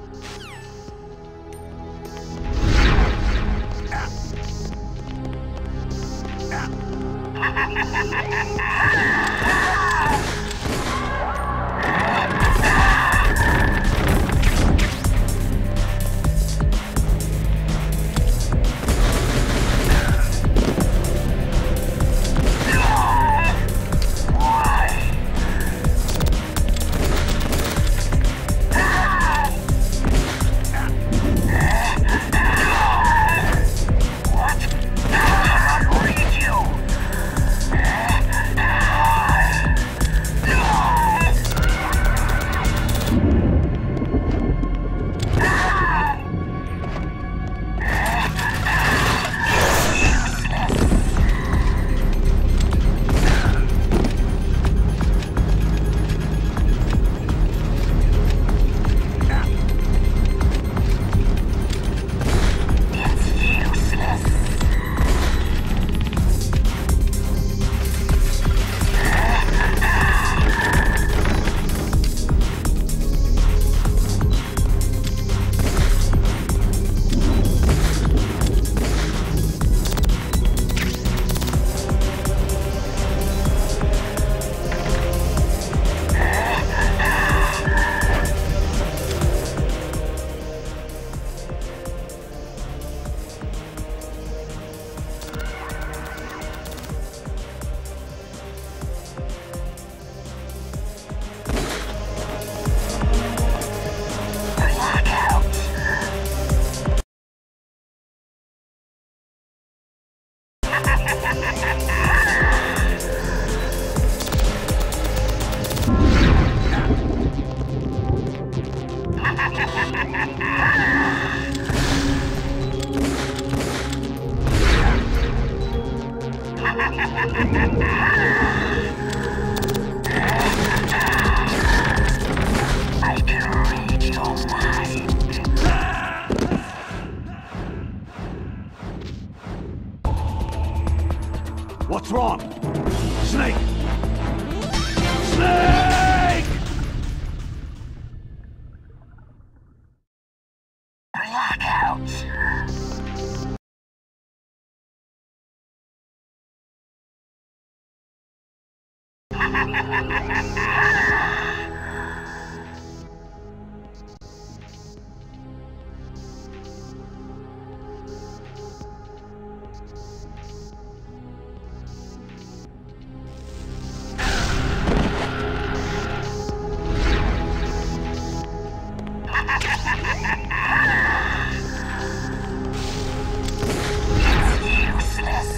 What's wrong? Snake! Snake! Blackout! Useless.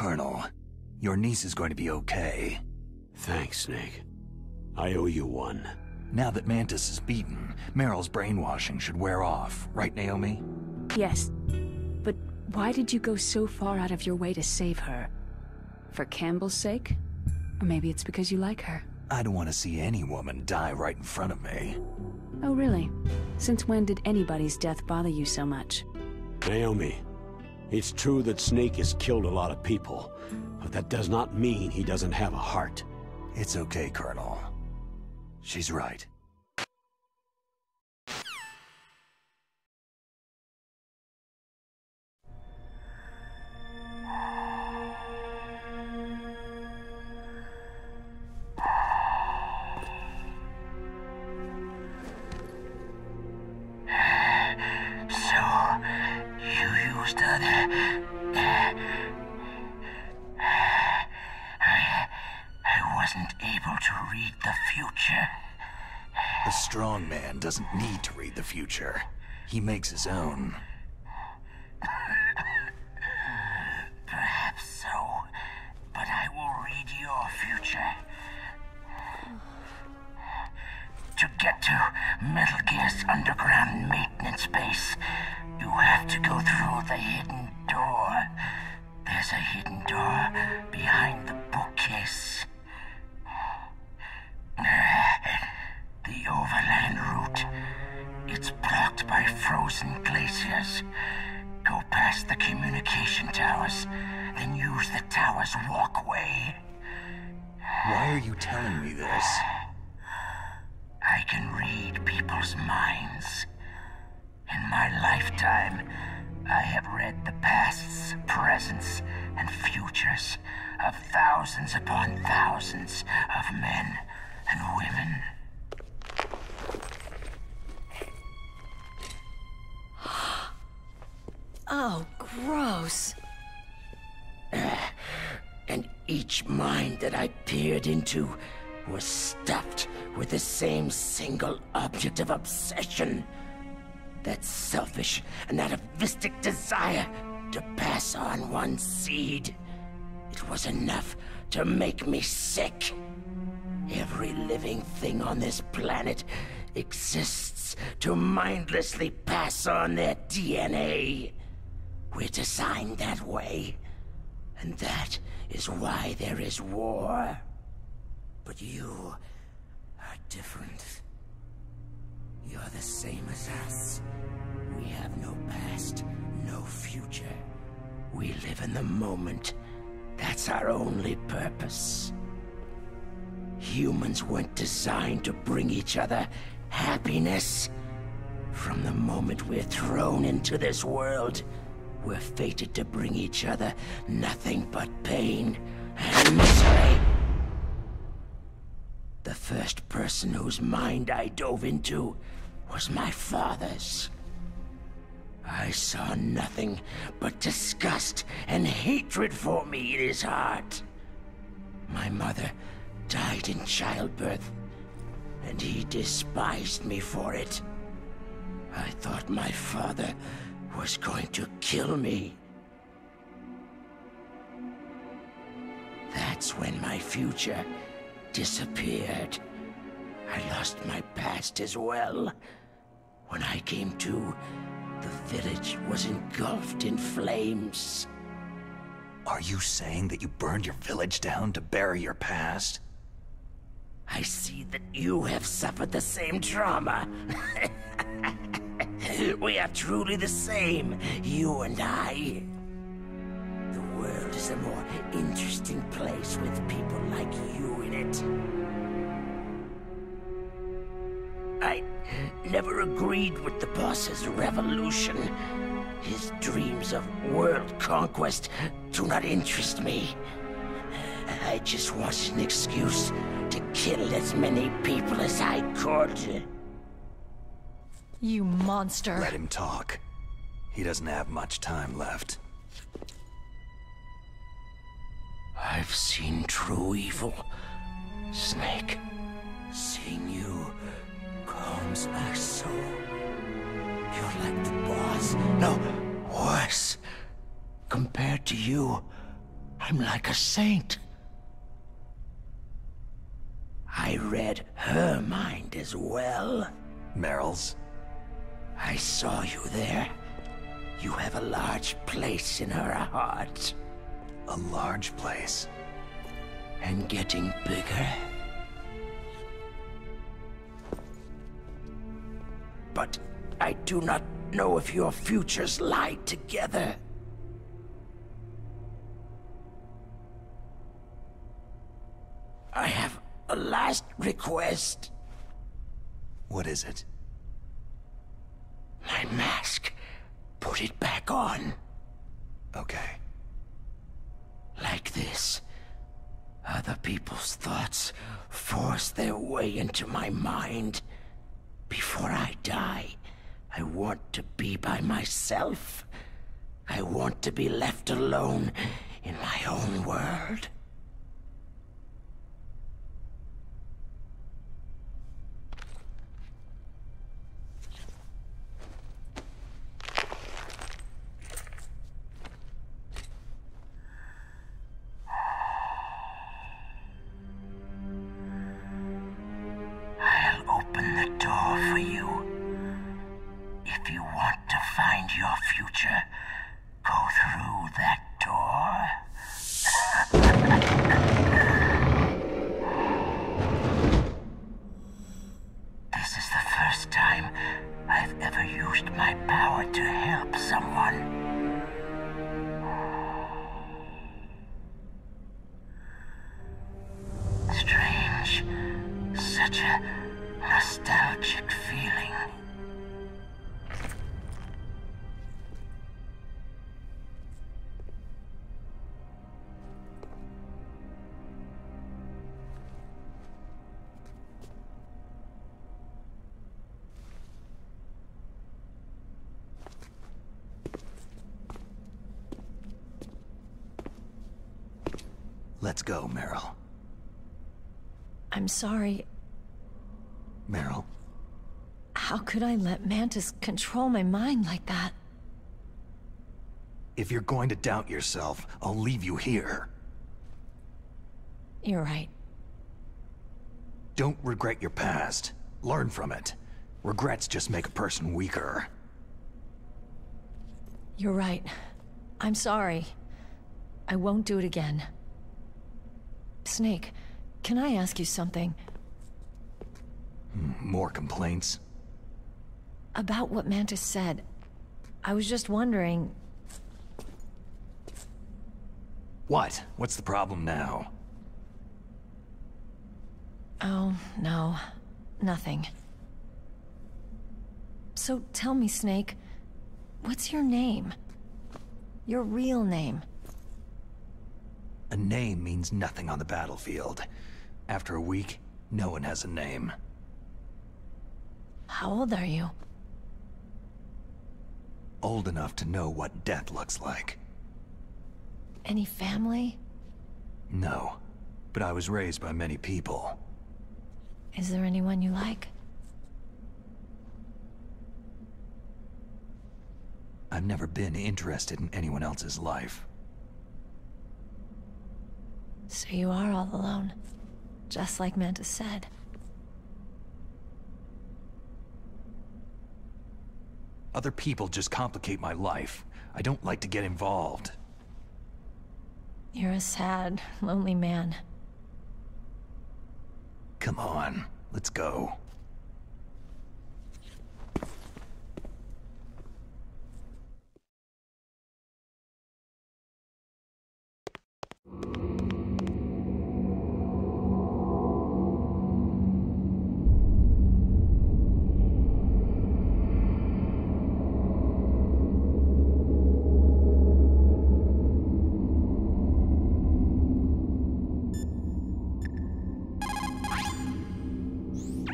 Colonel, your niece is going to be okay. Thanks, Snake. I owe you one. Now that Mantis is beaten, Meryl's brainwashing should wear off, right, Naomi? Yes. But why did you go so far out of your way to save her? For Campbell's sake? Or maybe it's because you like her. I don't want to see any woman die right in front of me. Oh, really? Since when did anybody's death bother you so much? Naomi, it's true that Snake has killed a lot of people, but that does not mean he doesn't have a heart. It's okay, Colonel. She's right. wasn't able to read the future. A strong man doesn't need to read the future. He makes his own. Perhaps so, but I will read your future. To get to Metal Gear's underground maintenance base, you have to go through the hidden door. There's a hidden door behind the bookcase. The overland route. It's blocked by frozen glaciers. Go past the communication towers, then use the tower's walkway. Why are you telling me this? I can read people's minds. In my lifetime, I have read the pasts, presents, and futures of thousands upon thousands of men and women. Oh, gross. And each mind that I peered into was stuffed with the same single object of obsession. That selfish and atavistic desire to pass on one seed. It was enough to make me sick. Every living thing on this planet exists to mindlessly pass on their DNA. We're designed that way, and that is why there is war. But you are different. You're the same as us. We have no past, no future. We live in the moment. That's our only purpose. Humans weren't designed to bring each other happiness. From the moment we're thrown into this world, we're fated to bring each other nothing but pain and misery. The first person whose mind I dove into was my father's. I saw nothing but disgust and hatred for me in his heart. My mother died in childbirth, and he despised me for it. I thought my father was going to kill me. That's when my future disappeared. I lost my past as well. When I came to, the village was engulfed in flames. Are you saying that you burned your village down to bury your past? I see that you have suffered the same trauma. We are truly the same, you and I. The world is a more interesting place with people like you in it. I never agreed with the boss's revolution. His dreams of world conquest do not interest me. I just wanted an excuse to kill as many people as I could. You monster. Let him talk. He doesn't have much time left. I've seen true evil, Snake. Seeing you calms my soul. You're like the boss. No, worse. Compared to you, I'm like a saint. I read her mind as well. Meryl's? I saw you there. You have a large place in her heart. A large place? And getting bigger. But I do not know if your futures lie together. I have a last request. What is it? My mask. Put it back on. Okay. Like this. Other people's thoughts force their way into my mind. Before I die, I want to be by myself. I want to be left alone in my own world. a nostalgic feeling. Let's go, Meryl. I'm sorry. Meryl, How could I let Mantis control my mind like that? if you're going to doubt yourself, I'll leave you here. You're right. Don't regret your past. Learn from it. Regrets just make a person weaker. You're right. I'm sorry. I won't do it again. Snake, can I ask you something? More complaints? About what Mantis said. I was just wondering... What? What's the problem now? Oh, no. Nothing. So tell me, Snake, what's your name? Your real name? A name means nothing on the battlefield. After a week, no one has a name. How old are you? Old enough to know what death looks like. Any family? No, but I was raised by many people. Is there anyone you like? I've never been interested in anyone else's life. So you are all alone, just like Mantis said. Other people just complicate my life. I don't like to get involved. You're a sad, lonely man. Come on, let's go.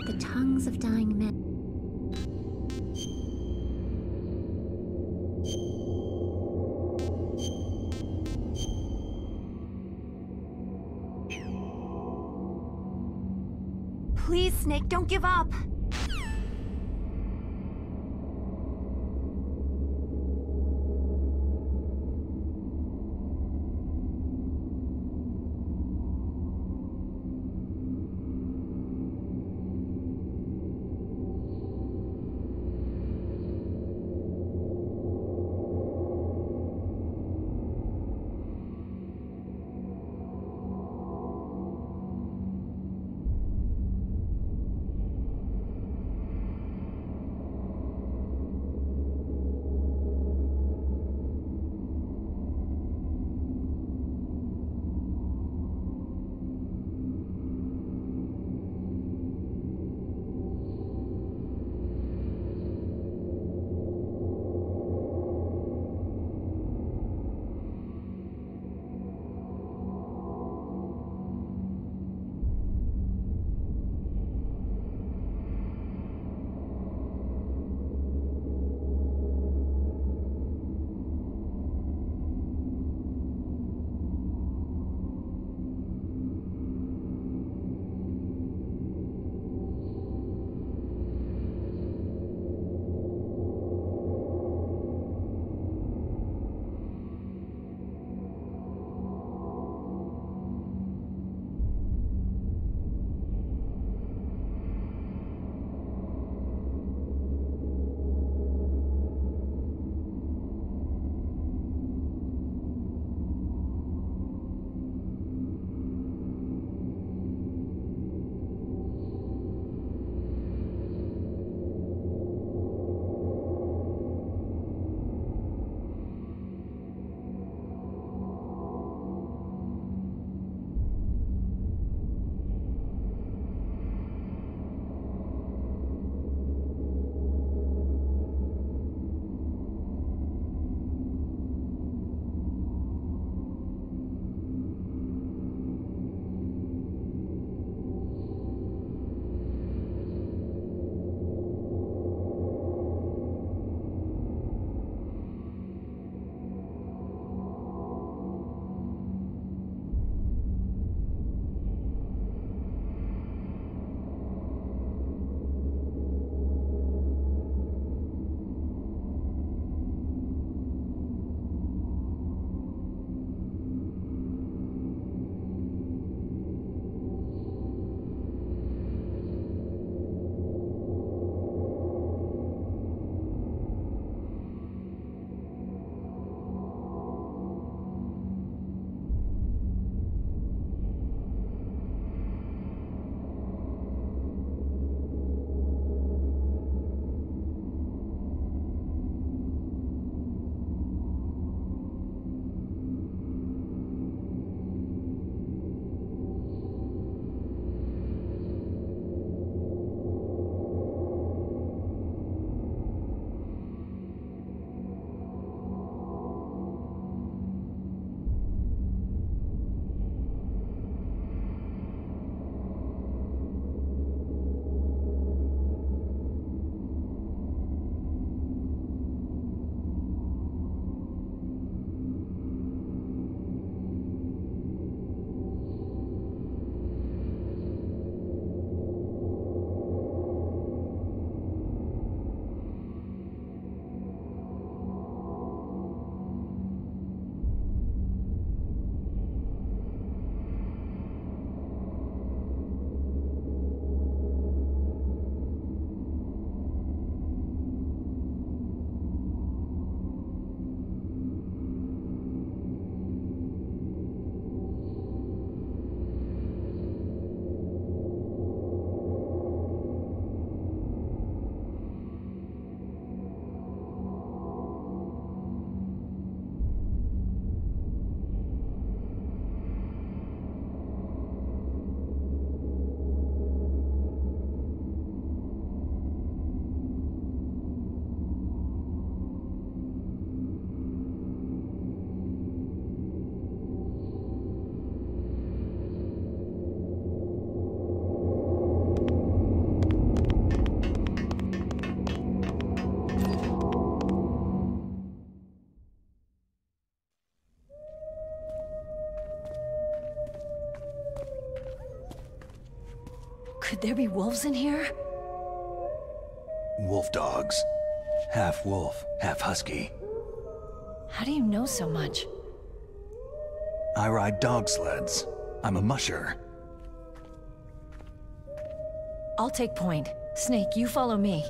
The tongues of dying men. Please, Snake, don't give up! Could there be wolves in here? Wolf dogs. Half wolf, half husky. How do you know so much? I ride dog sleds. I'm a musher. I'll take point. Snake, you follow me.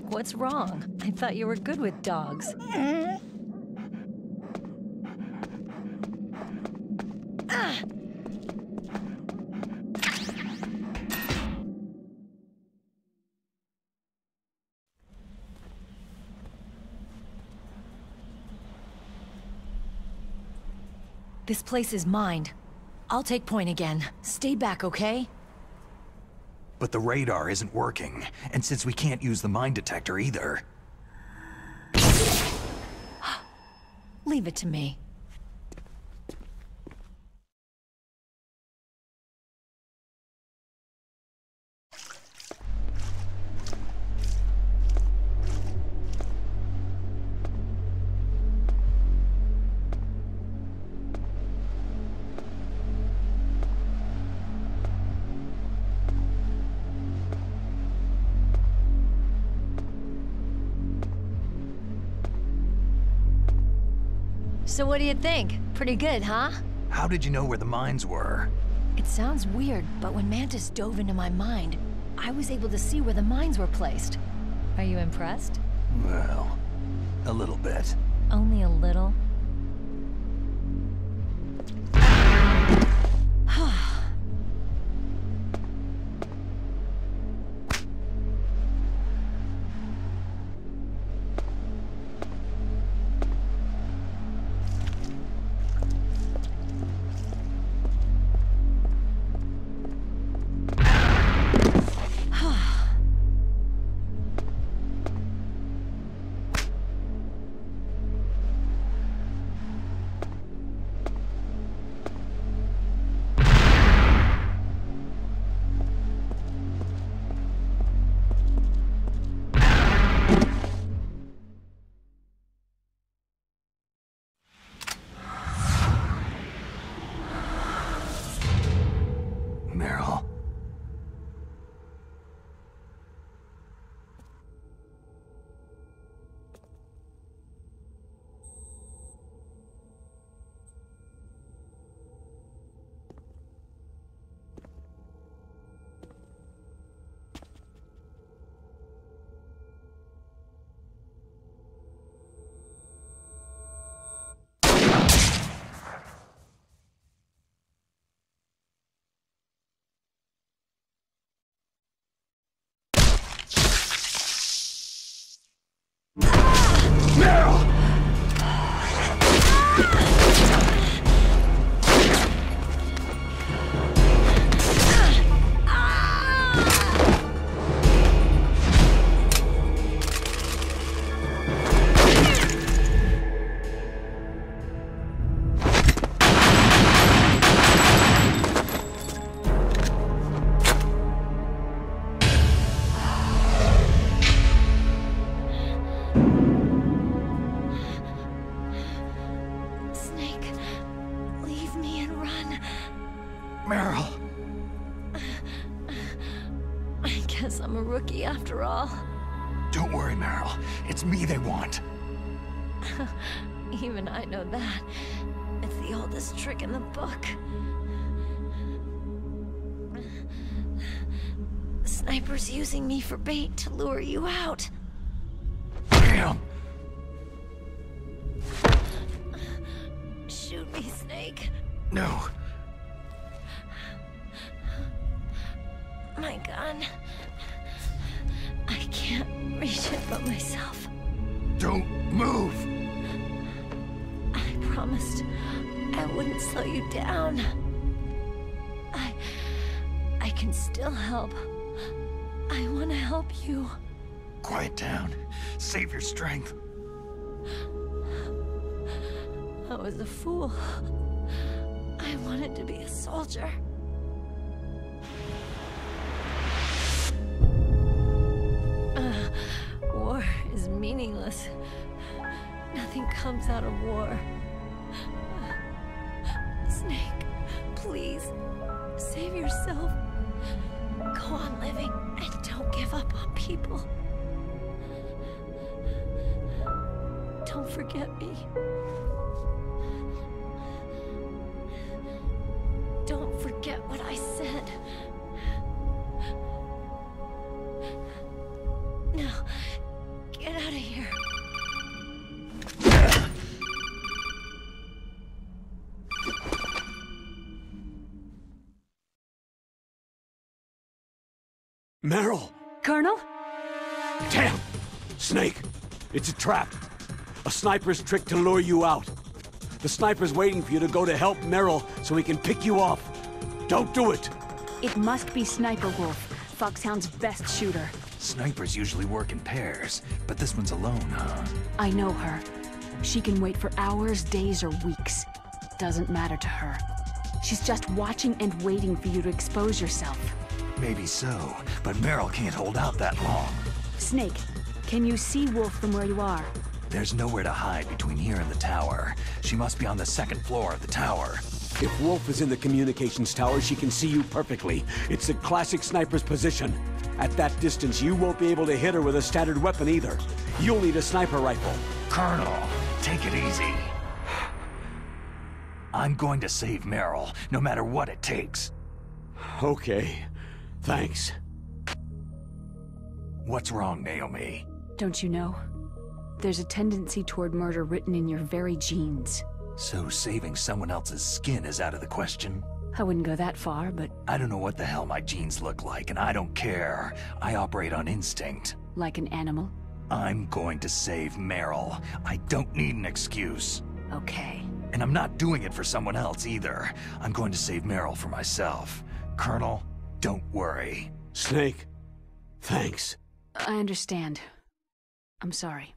Snake, what's wrong? I thought you were good with dogs. This place is mine. I'll take point again. Stay back, okay? But the radar isn't working, and since we can't use the mine detector either... Leave it to me. So what do you think? Pretty good, huh? How did you know where the mines were? It sounds weird, but when Mantis dove into my mind, I was able to see where the mines were placed. Are you impressed? Well, a little bit. Only a little? Meryl. Meryl. I guess I'm a rookie after all. Don't worry, Meryl. It's me they want. Even I know that. It's the oldest trick in the book. The sniper's using me for bait to lure you out. Damn! Shoot me, Snake. No. My gun. I can't reach it by myself. Don't move! I promised I wouldn't slow you down. I can still help. I want to help you. Quiet down. Save your strength. I was a fool. I wanted to be a soldier. War is meaningless. Nothing comes out of war. Snake, please, save yourself. Go on living and don't give up on people. Don't forget me. Don't forget what I said. Now, Meryl! Colonel? Damn! Snake! It's a trap. A sniper's trick to lure you out. The sniper's waiting for you to go to help Meryl so he can pick you off. Don't do it! It must be Sniper Wolf, Foxhound's best shooter. Snipers usually work in pairs, but this one's alone, huh? I know her. She can wait for hours, days, or weeks. Doesn't matter to her. She's just watching and waiting for you to expose yourself. Maybe so, but Meryl can't hold out that long. Snake, can you see Wolf from where you are? There's nowhere to hide between here and the tower. She must be on the second floor of the tower. If Wolf is in the communications tower, she can see you perfectly. It's the classic sniper's position. At that distance, you won't be able to hit her with a standard weapon either. You'll need a sniper rifle. Colonel, take it easy. I'm going to save Meryl, no matter what it takes. Okay. Thanks. What's wrong, Naomi? Don't you know? There's a tendency toward murder written in your very genes. So saving someone else's skin is out of the question? I wouldn't go that far, but... I don't know what the hell my genes look like, and I don't care. I operate on instinct. Like an animal? I'm going to save Meryl. I don't need an excuse. Okay. And I'm not doing it for someone else either. I'm going to save Meryl for myself. Colonel, don't worry. Snake, thanks. I understand. I'm sorry.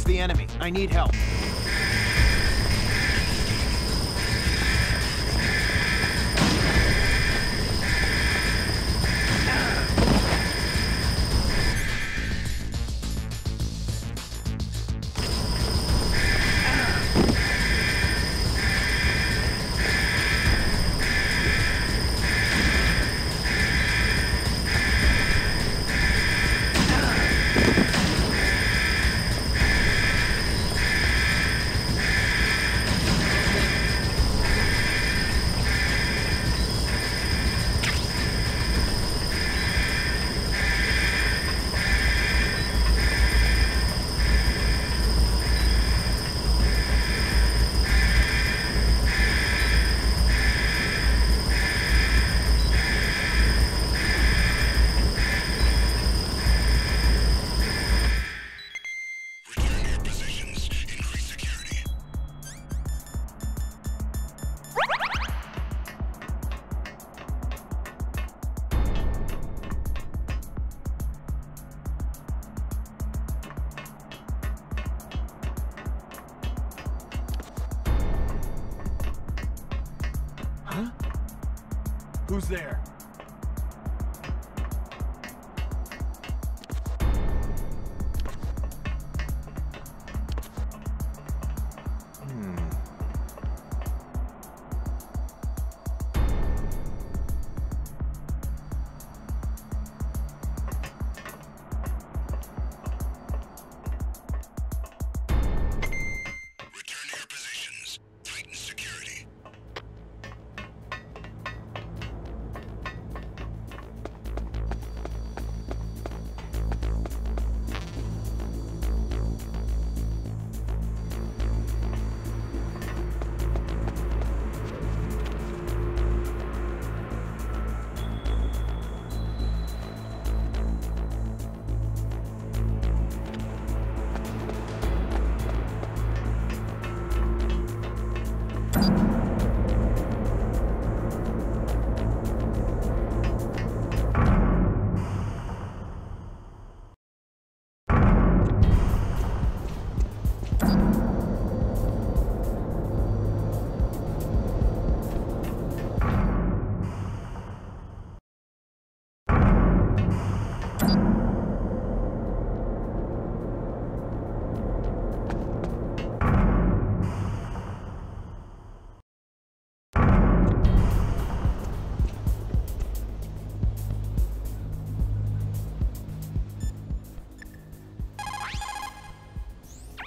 the enemy. I need help. Who's there?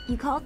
You called?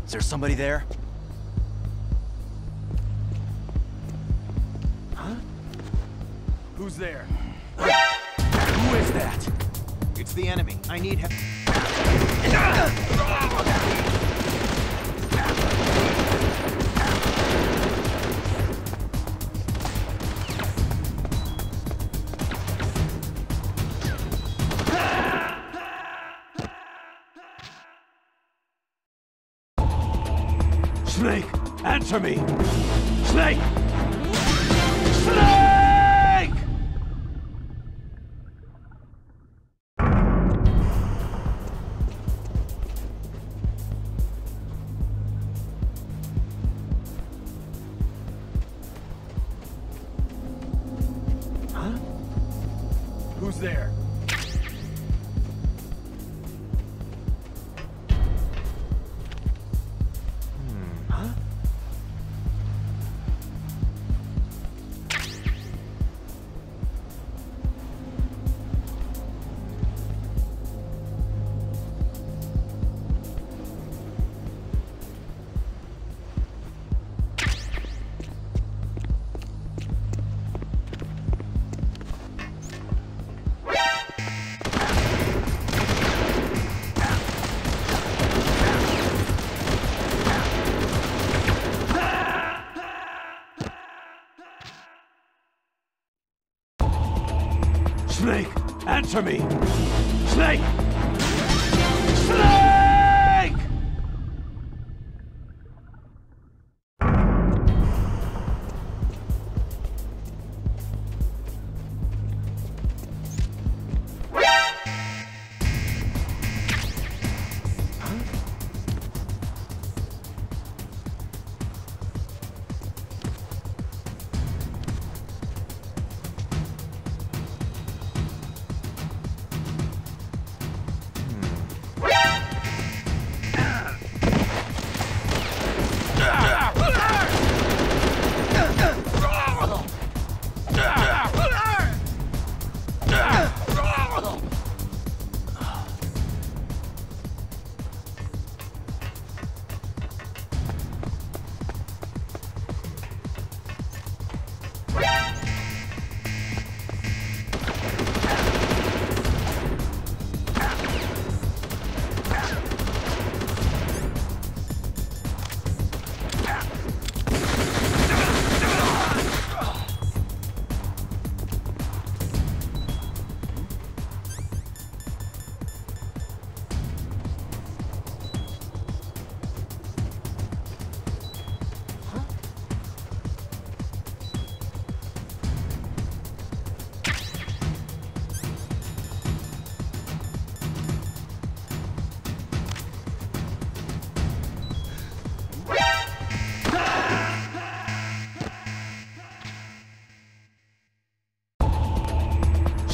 Is there somebody there? Huh? Who's there? Who is that? It's the enemy. I need help. Snake! Answer me! Snake! Snake! Who's there? Huh? Snake, answer me! Snake! Snake!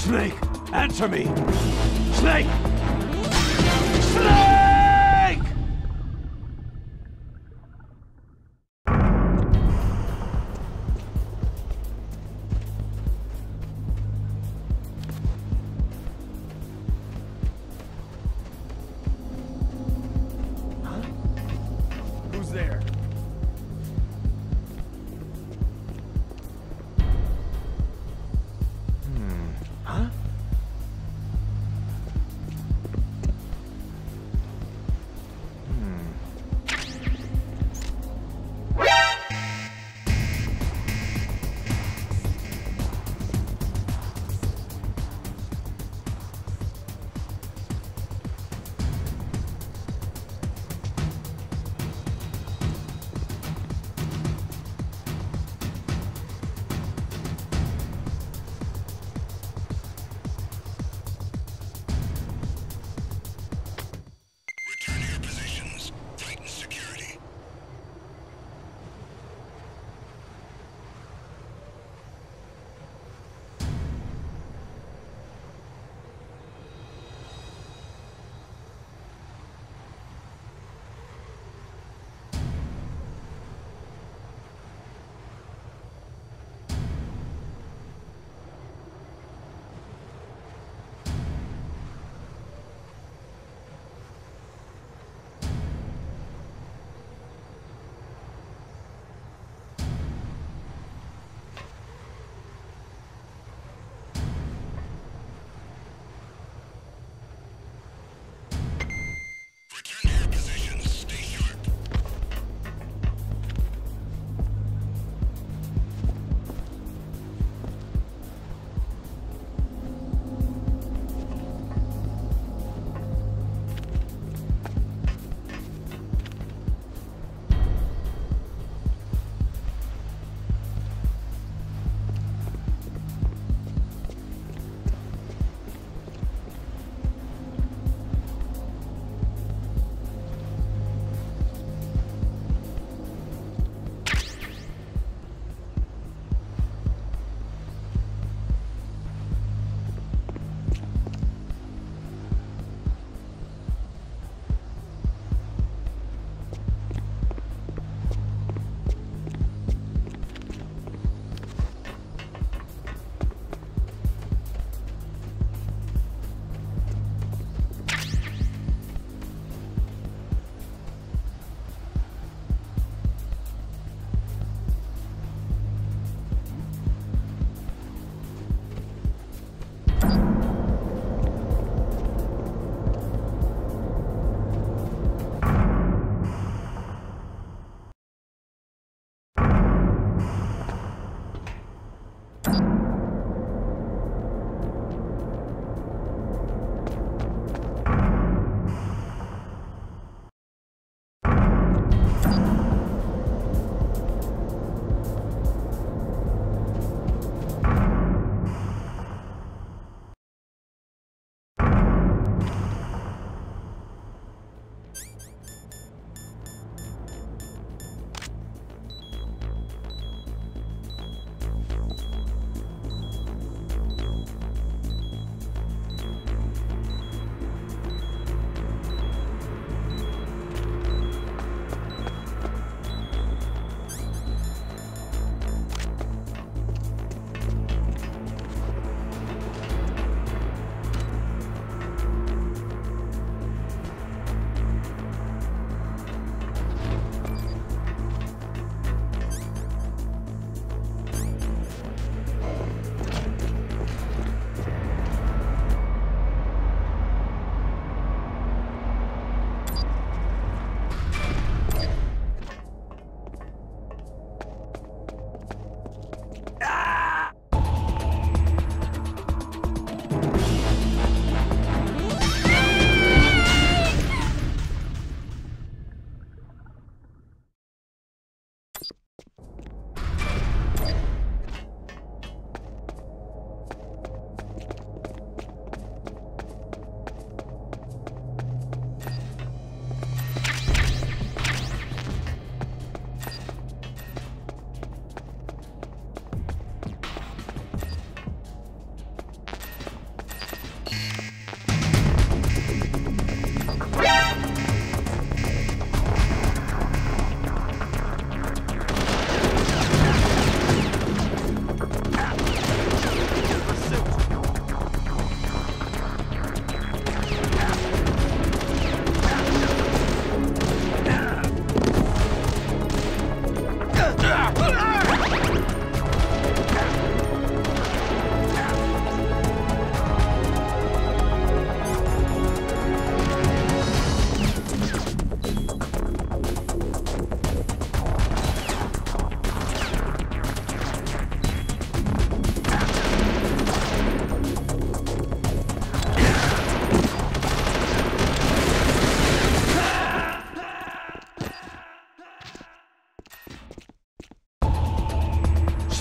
Snake, answer me! Snake! Snake! Huh? Who's there? Huh?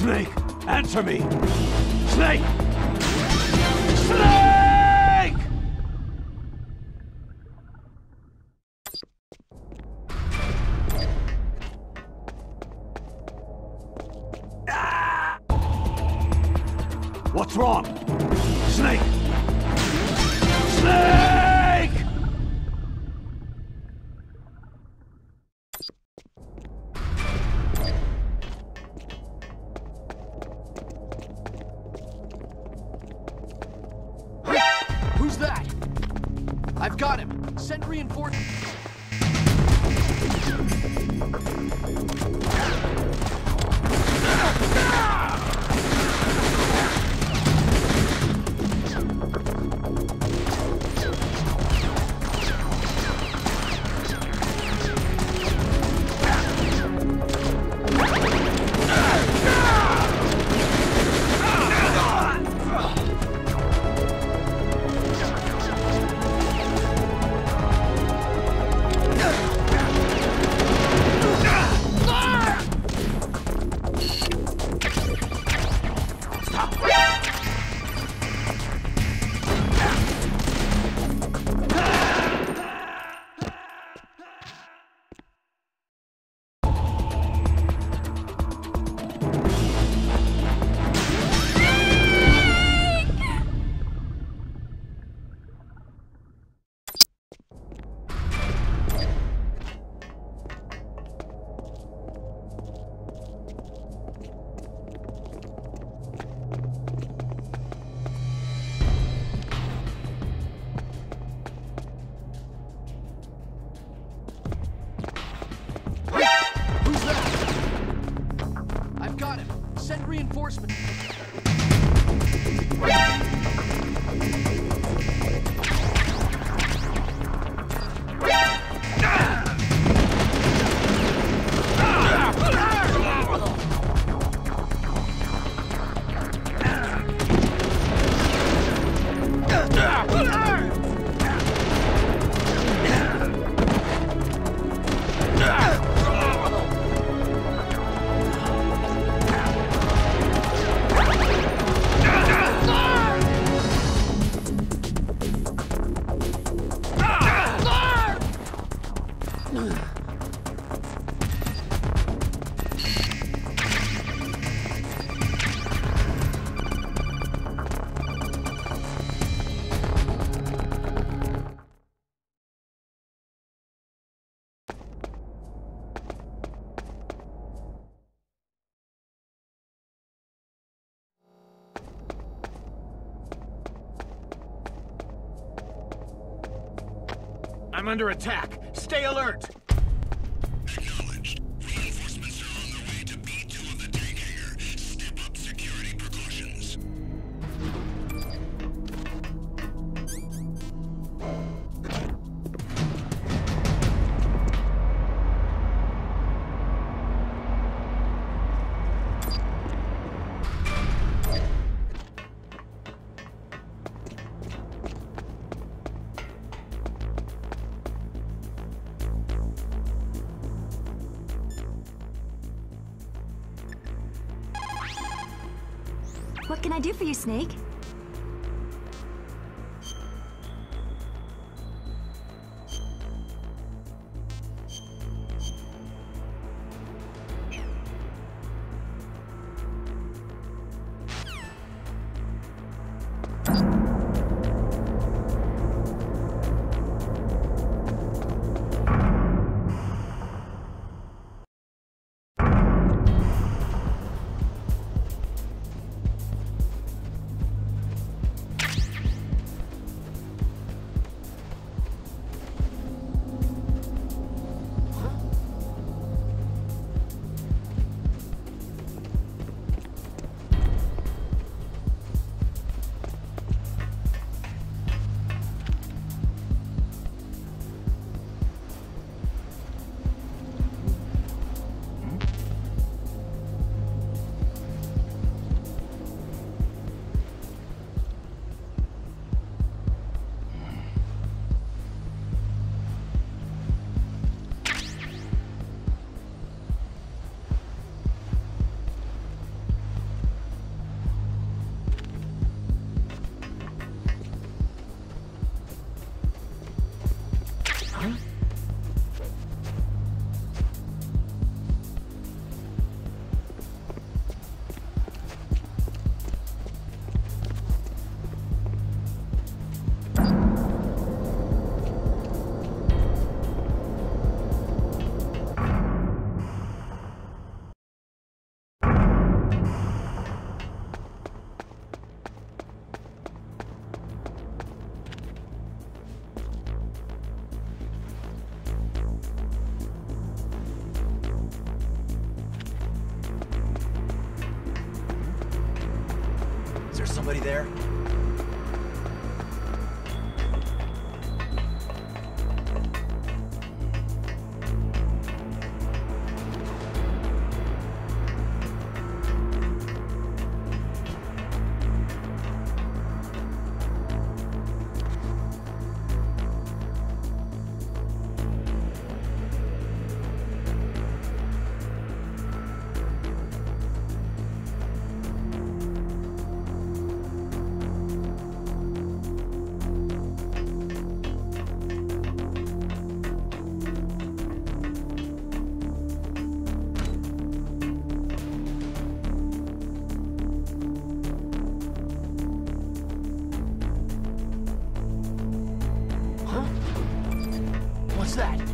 Snake, answer me! Snake! Snake! What's wrong? Snake! Snake! Who's that? I've got him. Send reinforcements. Send reinforcements. I'm under attack. Stay alert! Acknowledged. Reinforcements are on their way to B2 of the tank hangar. Step up security precautions. What can I do for you, Snake? there somebody there? What's that?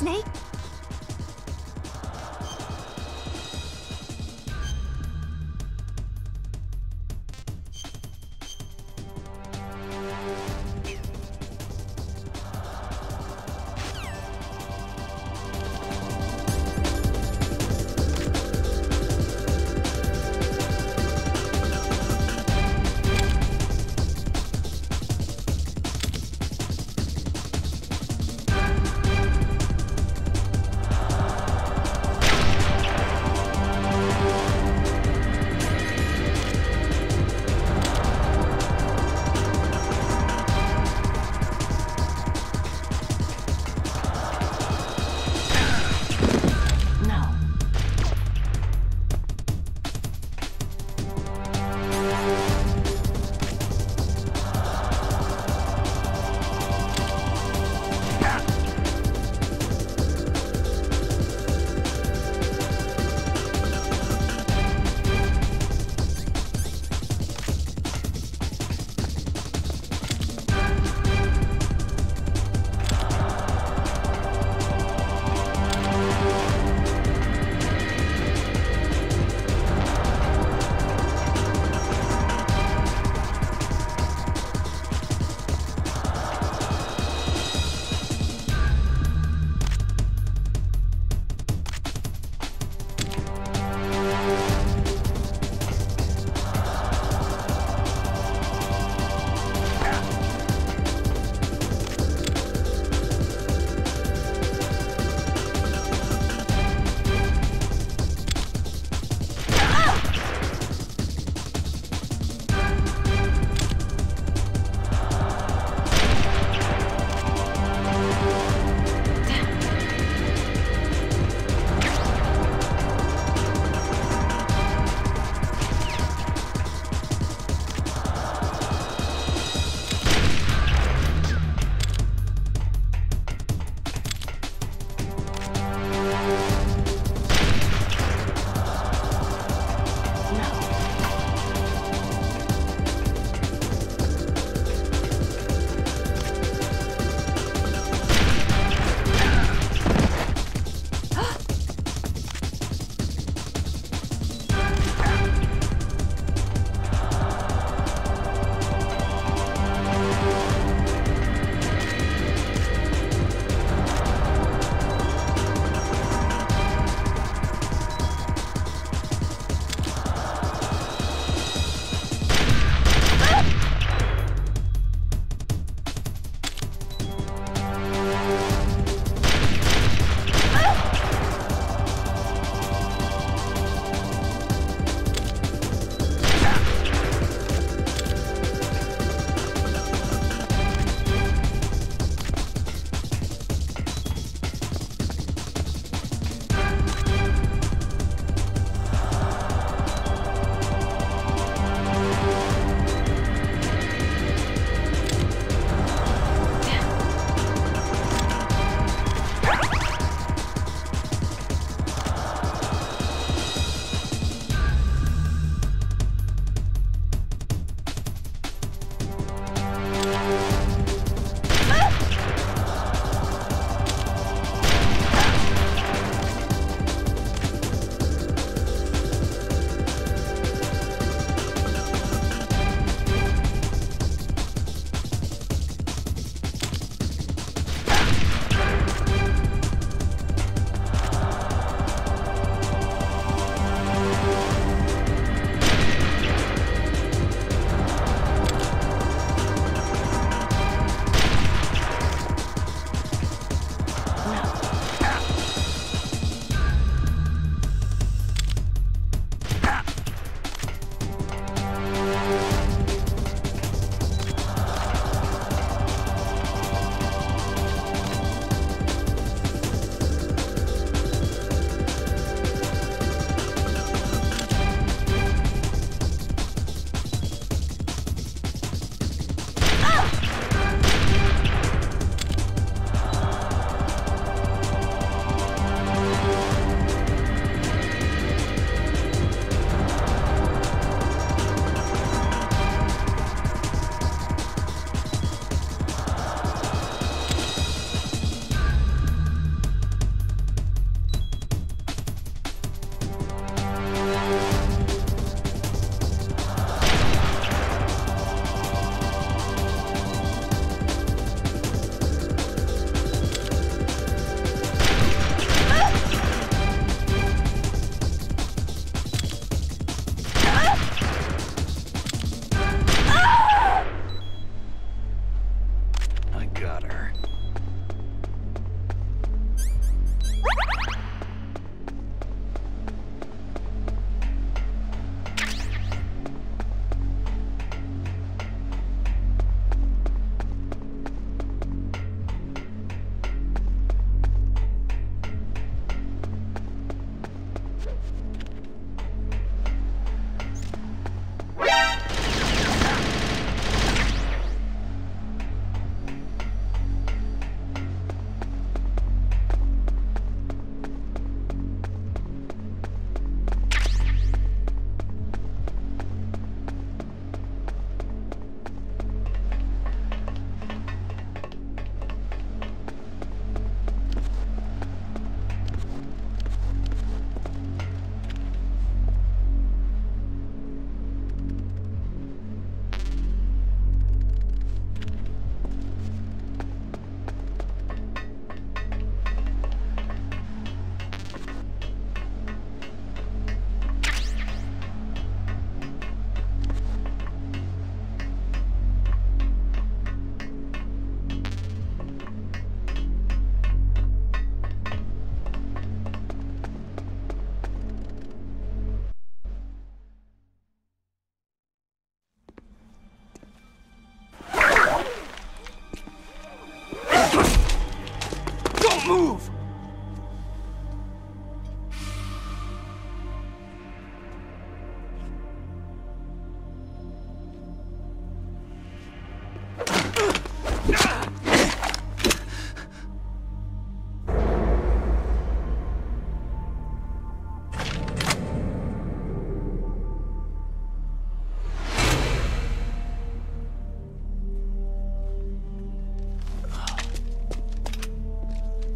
Snake?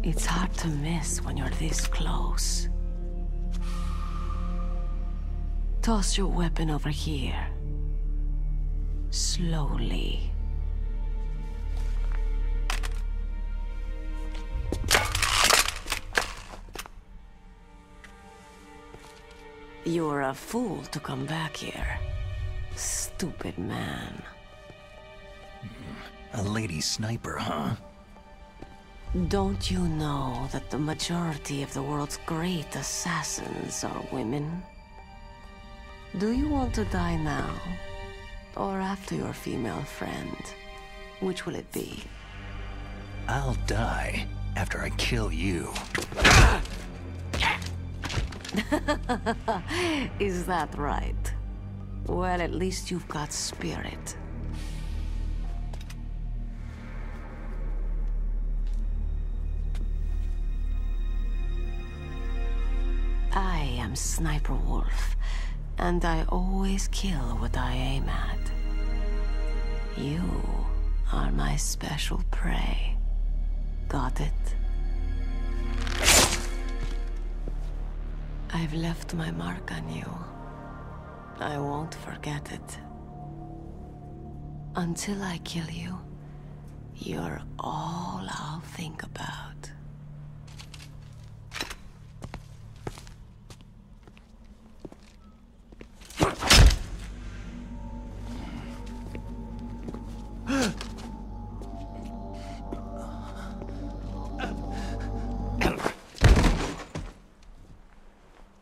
It's hard to miss when you're this close. Toss your weapon over here. Slowly. You're a fool to come back here. Stupid man. A lady sniper, huh? Don't you know that the majority of the world's great assassins are women? Do you want to die now? Or after your female friend? Which will it be? I'll die after I kill you. Is that right? Well, at least you've got spirit. I am Sniper Wolf, and I always kill what I aim at. You are my special prey. Got it? I've left my mark on you. I won't forget it. Until I kill you, you're all I'll think about.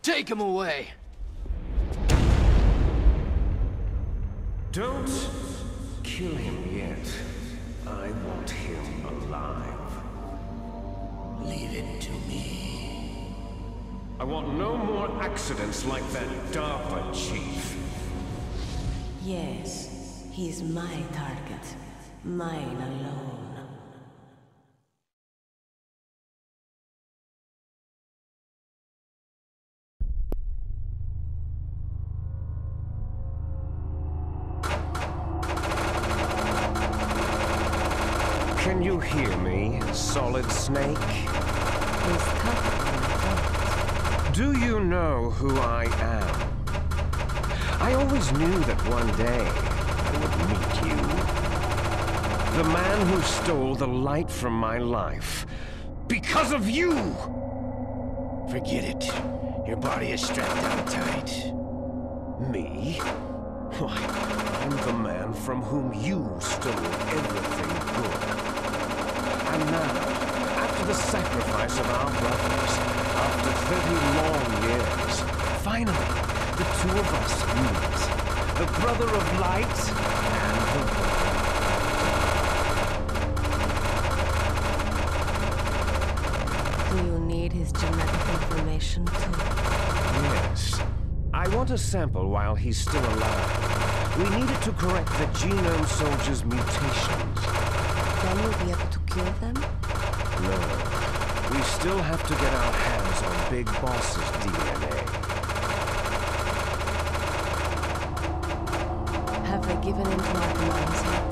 Take him away! Don't kill him yet. I want him alive. Leave it to me. I want no more accidents like that DARPA chief. Yes, he's my target. Mine alone. Can you hear me, Solid Snake? Do you know who I am? I always knew that one day I would meet you. The man who stole the light from my life. Because of you! Forget it. Your body is strapped down tight. Me? Why, I'm the man from whom you stole everything good. And now, after the sacrifice of our brothers, after 30 long years, finally, the two of us meet. The brother of light and the Do you need his genetic information too? Yes. I want a sample while he's still alive. We need it to correct the Genome Soldier's mutations. Then you'll be able to cure them? No. We still have to get our hands on Big Boss's DNA. Have they given in to our demands yet?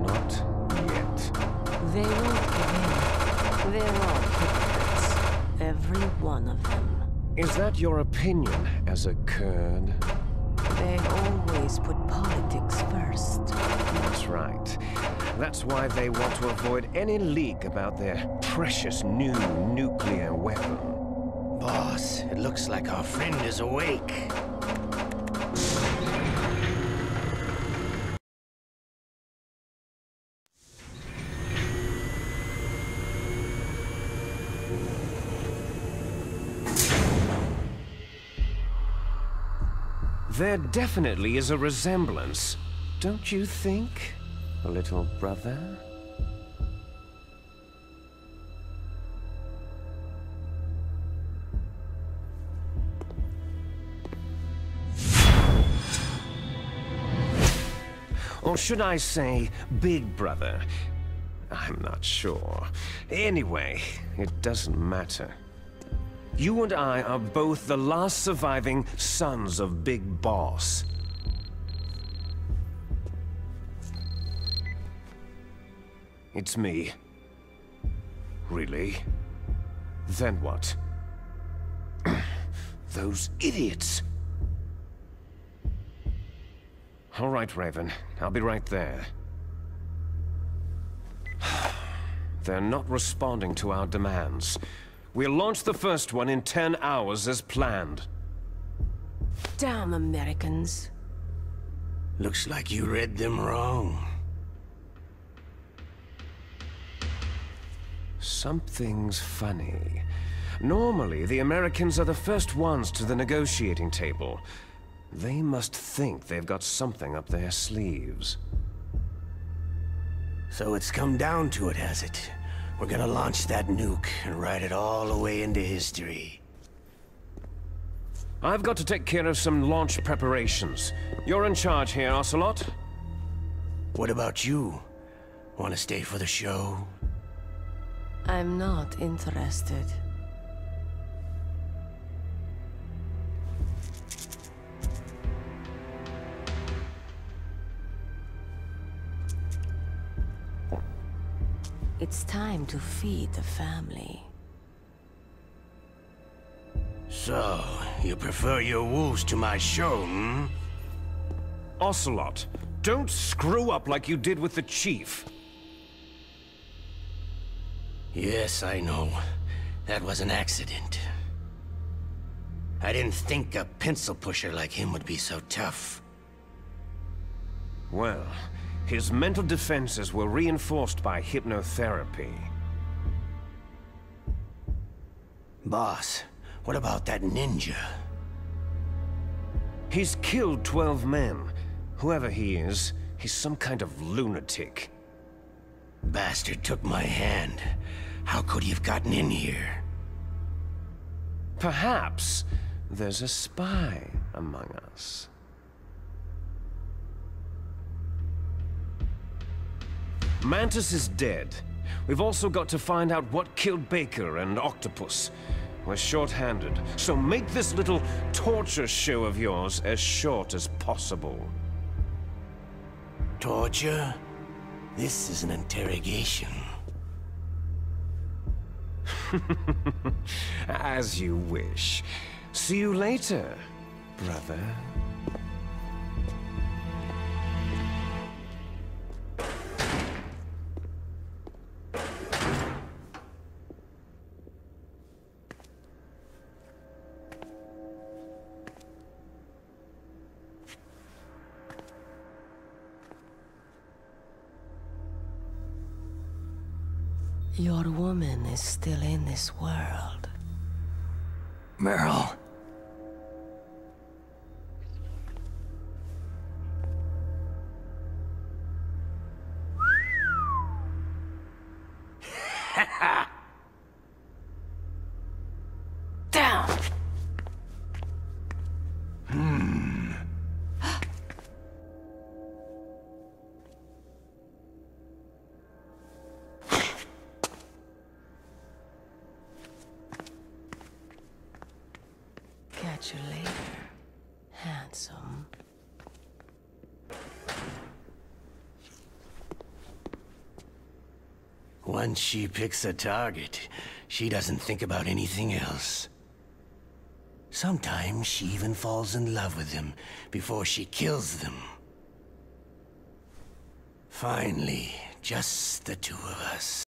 Not yet. They won't give in. They're all hypocrites. Every one of them. Is that your opinion as a Kurd? They always put politics first. That's right. That's why they want to avoid any leak about their precious new nuclear weapon. Boss, it looks like our friend is awake. There definitely is a resemblance, don't you think, little brother? Or should I say, big brother? I'm not sure. Anyway, it doesn't matter. You and I are both the last surviving sons of Big Boss. It's me. Really? Then what? Those idiots! All right, Raven. I'll be right there. They're not responding to our demands. We'll launch the first one in 10 hours as planned. Damn Americans. Looks like you read them wrong. Something's funny. Normally, the Americans are the first ones to the negotiating table. They must think they've got something up their sleeves. So it's come down to it, has it? We're gonna launch that nuke and write it all away into history. I've got to take care of some launch preparations. You're in charge here, Ocelot. What about you? Want to stay for the show? I'm not interested. It's time to feed the family. So, you prefer your wolves to my show, hmm? Ocelot, don't screw up like you did with the Chief. Yes, I know. That was an accident. I didn't think a pencil pusher like him would be so tough. Well, his mental defenses were reinforced by hypnotherapy. Boss, what about that ninja? He's killed 12 men. Whoever he is, he's some kind of lunatic. Bastard took my hand. How could he have gotten in here? Perhaps there's a spy among us. Mantis is dead. We've also got to find out what killed Baker and Octopus. We're short-handed, so make this little torture show of yours as short as possible. Torture? This is an interrogation. As you wish. See you later, brother. Your woman is still in this world. Meryl. Down! Catch you later, handsome. Once she picks a target, she doesn't think about anything else. Sometimes she even falls in love with them before she kills them. Finally, just the two of us.